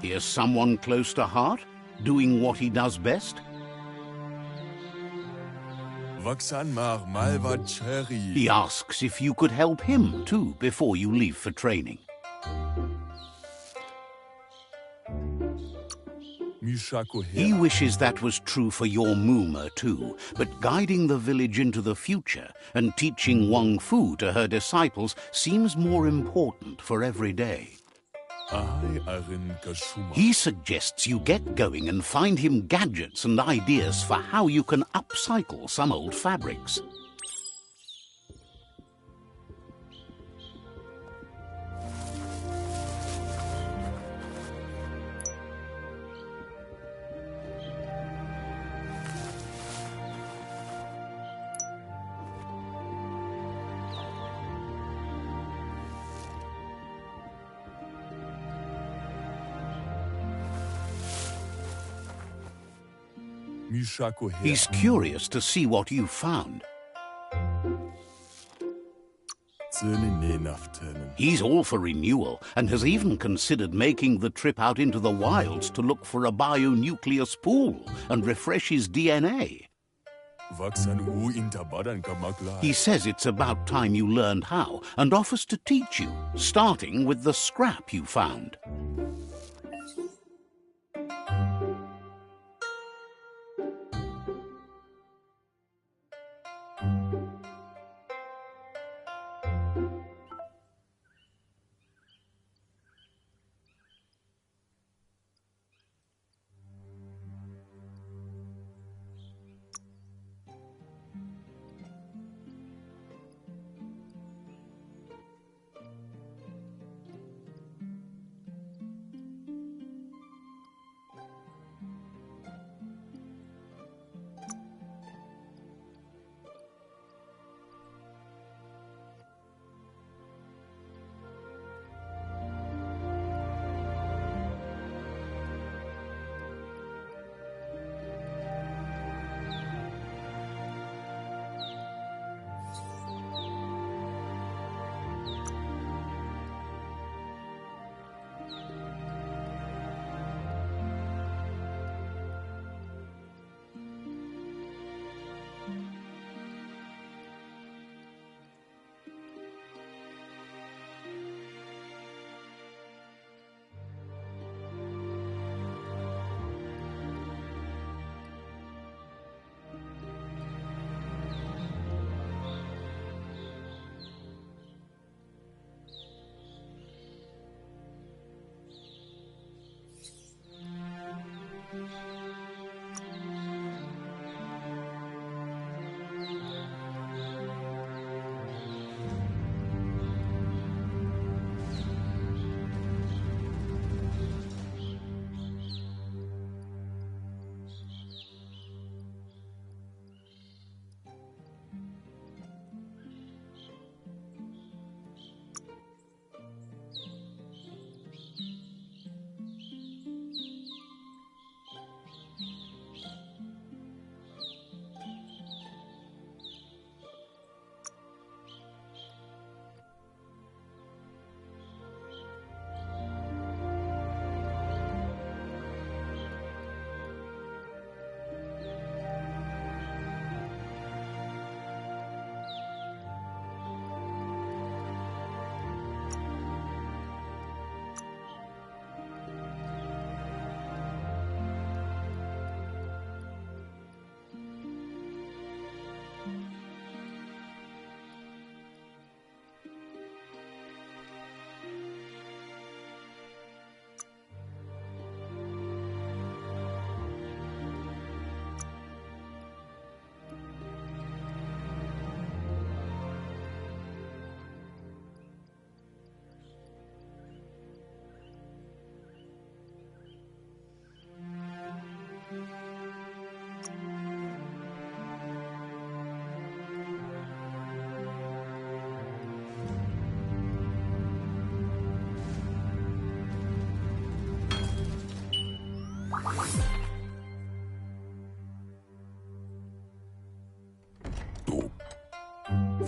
Here's someone close to heart, doing what he does best. He asks if you could help him, too, before you leave for training. He wishes that was true for your Mooma, too, but guiding the village into the future and teaching Wang Fu to her disciples seems more important for every day. He suggests you get going and find him gadgets and ideas for how you can upcycle some old fabrics. He's curious to see what you found. He's all for renewal and has even considered making the trip out into the wilds to look for a bionucleus pool and refresh his DNA. He says it's about time you learned how and offers to teach you, starting with the scrap you found.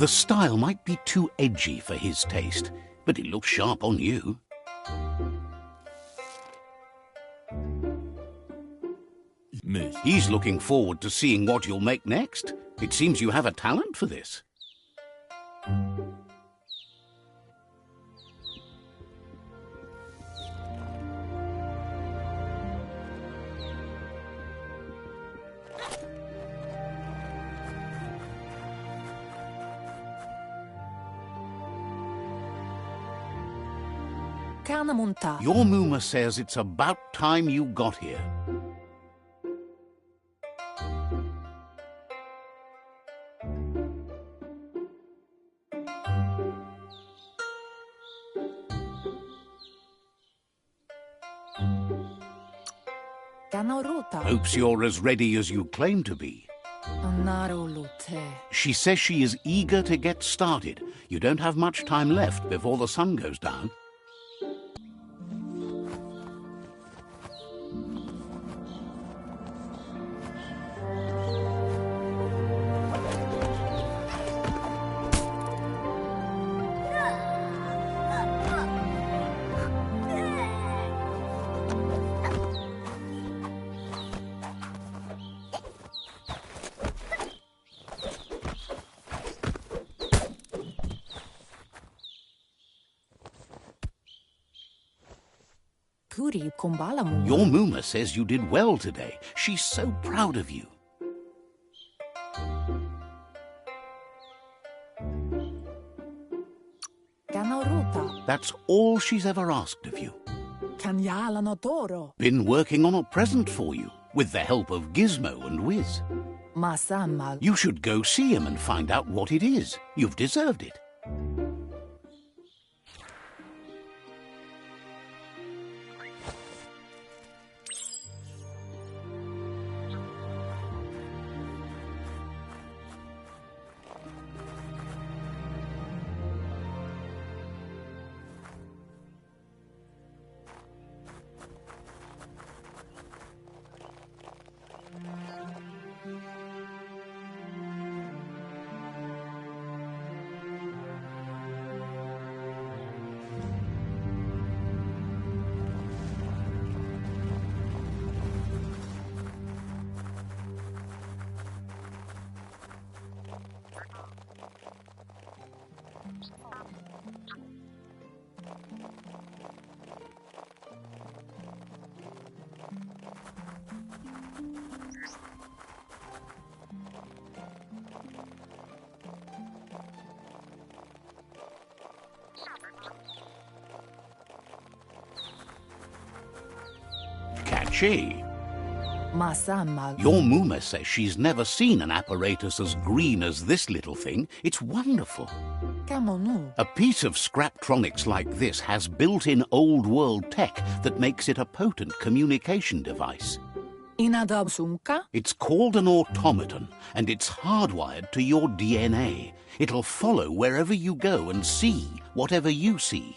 The style might be too edgy for his taste, but it looks sharp on you. He's looking forward to seeing what you'll make next. It seems you have a talent for this. Your Muma says it's about time you got here. Hopes you're as ready as you claim to be. She says she is eager to get started. You don't have much time left before the sun goes down. Your Muma says you did well today. She's so proud of you. That's all she's ever asked of you. Been working on a present for you, with the help of Gizmo and Wiz. You should go see him and find out what it is. You've deserved it. Catchy. Your Muma says she's never seen an apparatus as green as this little thing. It's wonderful. A piece of Scraptronics like this has built-in old-world tech that makes it a potent communication device. It's called an automaton, and it's hardwired to your DNA. It'll follow wherever you go and see whatever you see.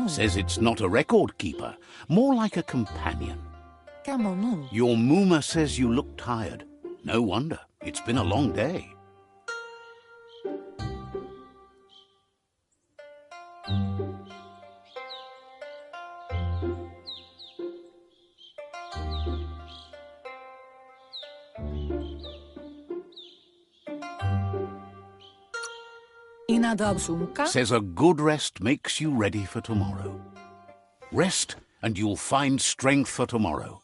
Says it's not a record keeper, more like a companion. Your Muma says you look tired. No wonder. It's been a long day. Says a good rest makes you ready for tomorrow. Rest and you'll find strength for tomorrow.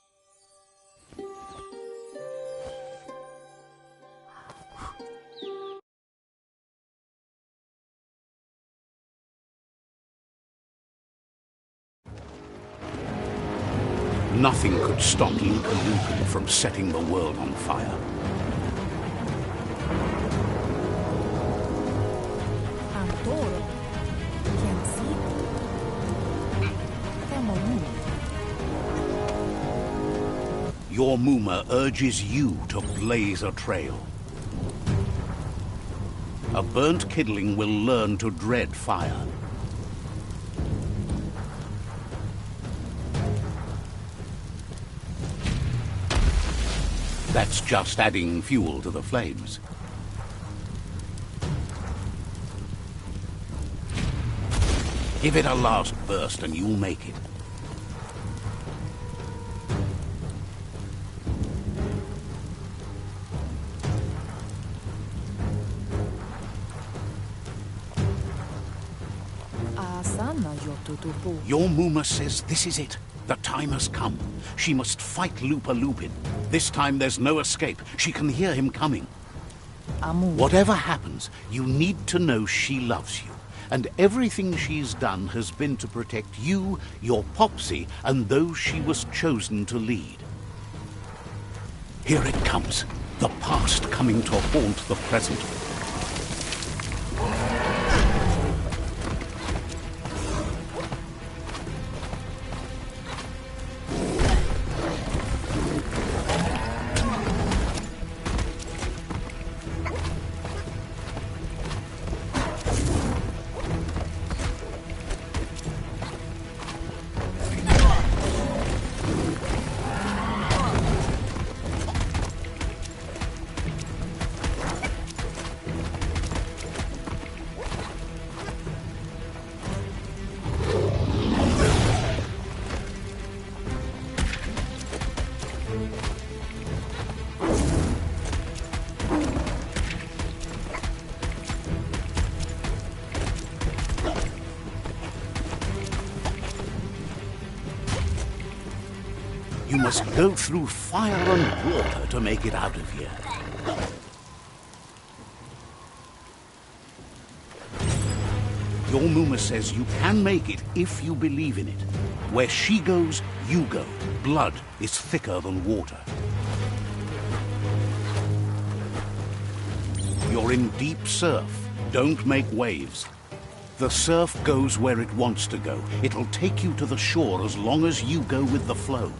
Nothing could stop Moniiku from setting the world on fire. Your Muma urges you to blaze a trail. A burnt kidling will learn to dread fire. That's just adding fuel to the flames. Give it a last burst and you'll make it. Your Muma says this is it. The time has come. She must fight Lupa-Lupin. This time there's no escape. She can hear him coming. Whatever happens, you need to know she loves you. And everything she's done has been to protect you, your Popsy, and those she was chosen to lead. Here it comes. The past coming to haunt the present. You must go through fire and water to make it out of here. Your Muma says you can make it if you believe in it. Where she goes, you go. Blood is thicker than water. You're in deep surf. Don't make waves. The surf goes where it wants to go. It'll take you to the shore as long as you go with the flow.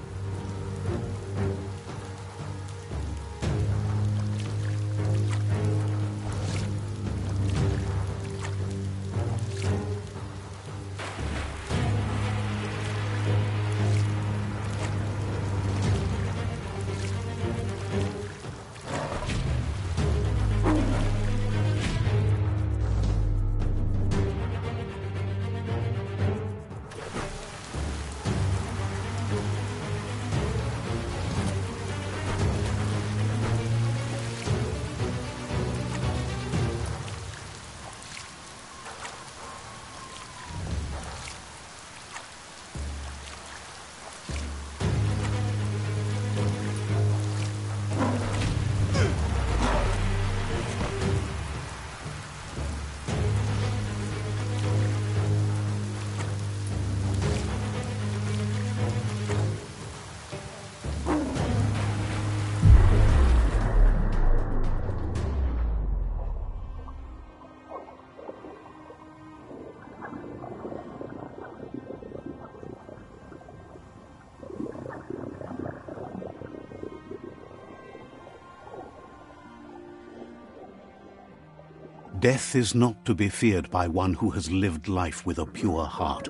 Death is not to be feared by one who has lived life with a pure heart.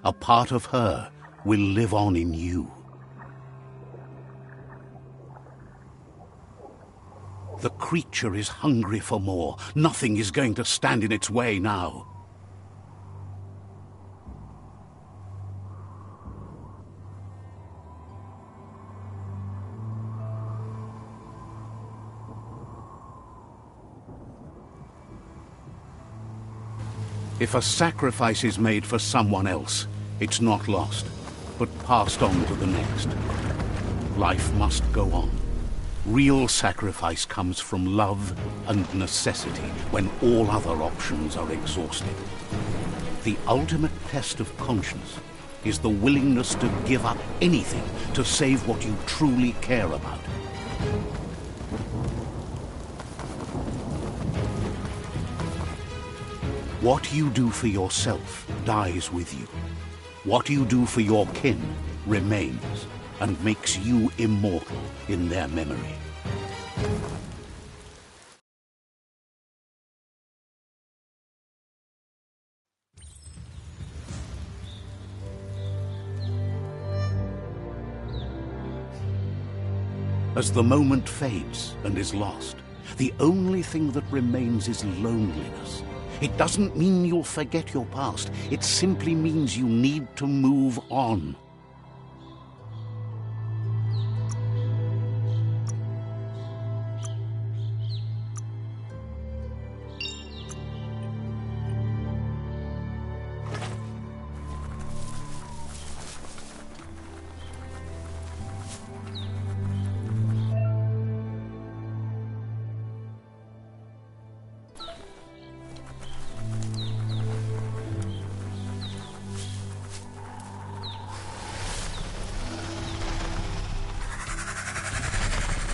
A part of her will live on in you. The creature is hungry for more. Nothing is going to stand in its way now. If a sacrifice is made for someone else, it's not lost, but passed on to the next. Life must go on. Real sacrifice comes from love and necessity when all other options are exhausted. The ultimate test of conscience is the willingness to give up anything to save what you truly care about. What you do for yourself dies with you. What you do for your kin remains, and makes you immortal in their memory. As the moment fades and is lost, the only thing that remains is loneliness. It doesn't mean you'll forget your past. It simply means you need to move on.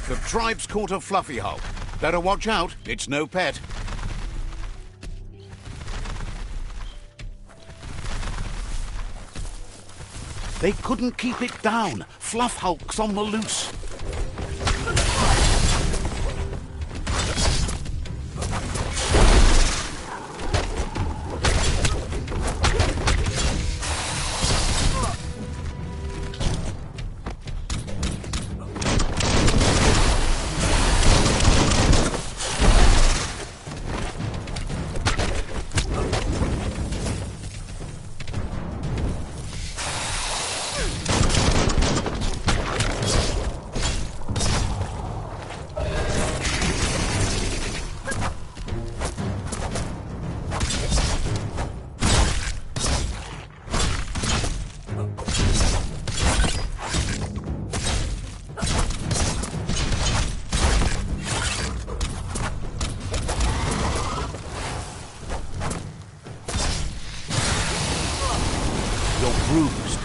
The tribe's caught a fluffy hulk. Better watch out, it's no pet. They couldn't keep it down. Fluff Hulk's on the loose. You're bruised.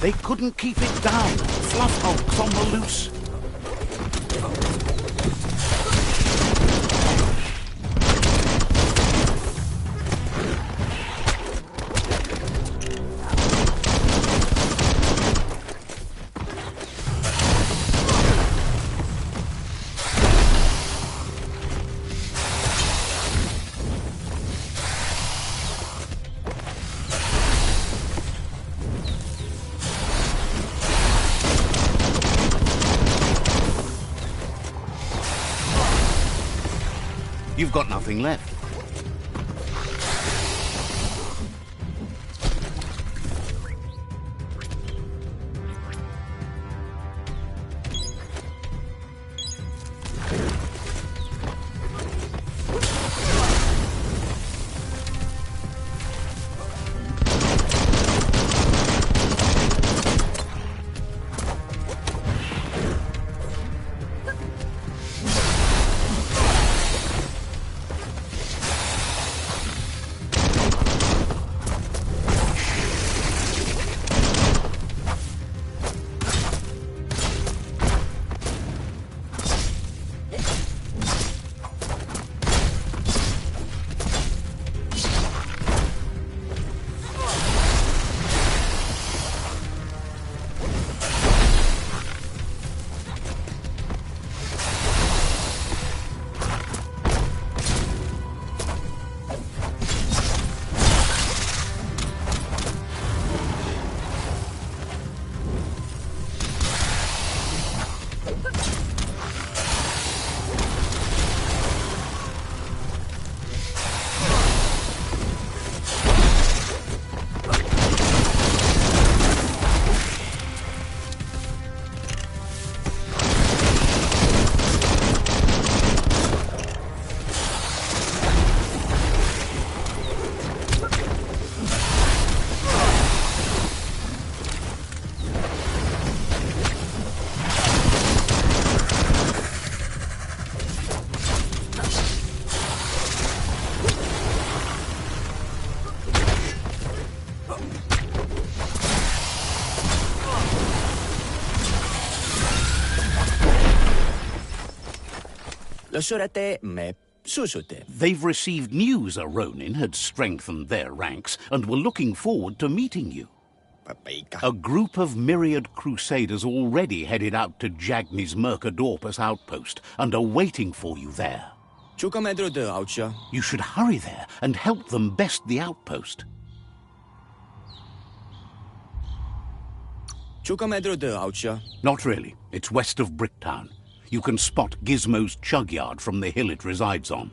They couldn't keep it down. Fluff Hulk's on the loose. You've got nothing left. They've received news a Ronin had strengthened their ranks and were looking forward to meeting you. A group of myriad crusaders already headed out to Jagni's Mercadorpus outpost and are waiting for you there. You should hurry there and help them best the outpost. Not really. It's west of Bricktown. You can spot Gizmo's chug yard from the hill it resides on.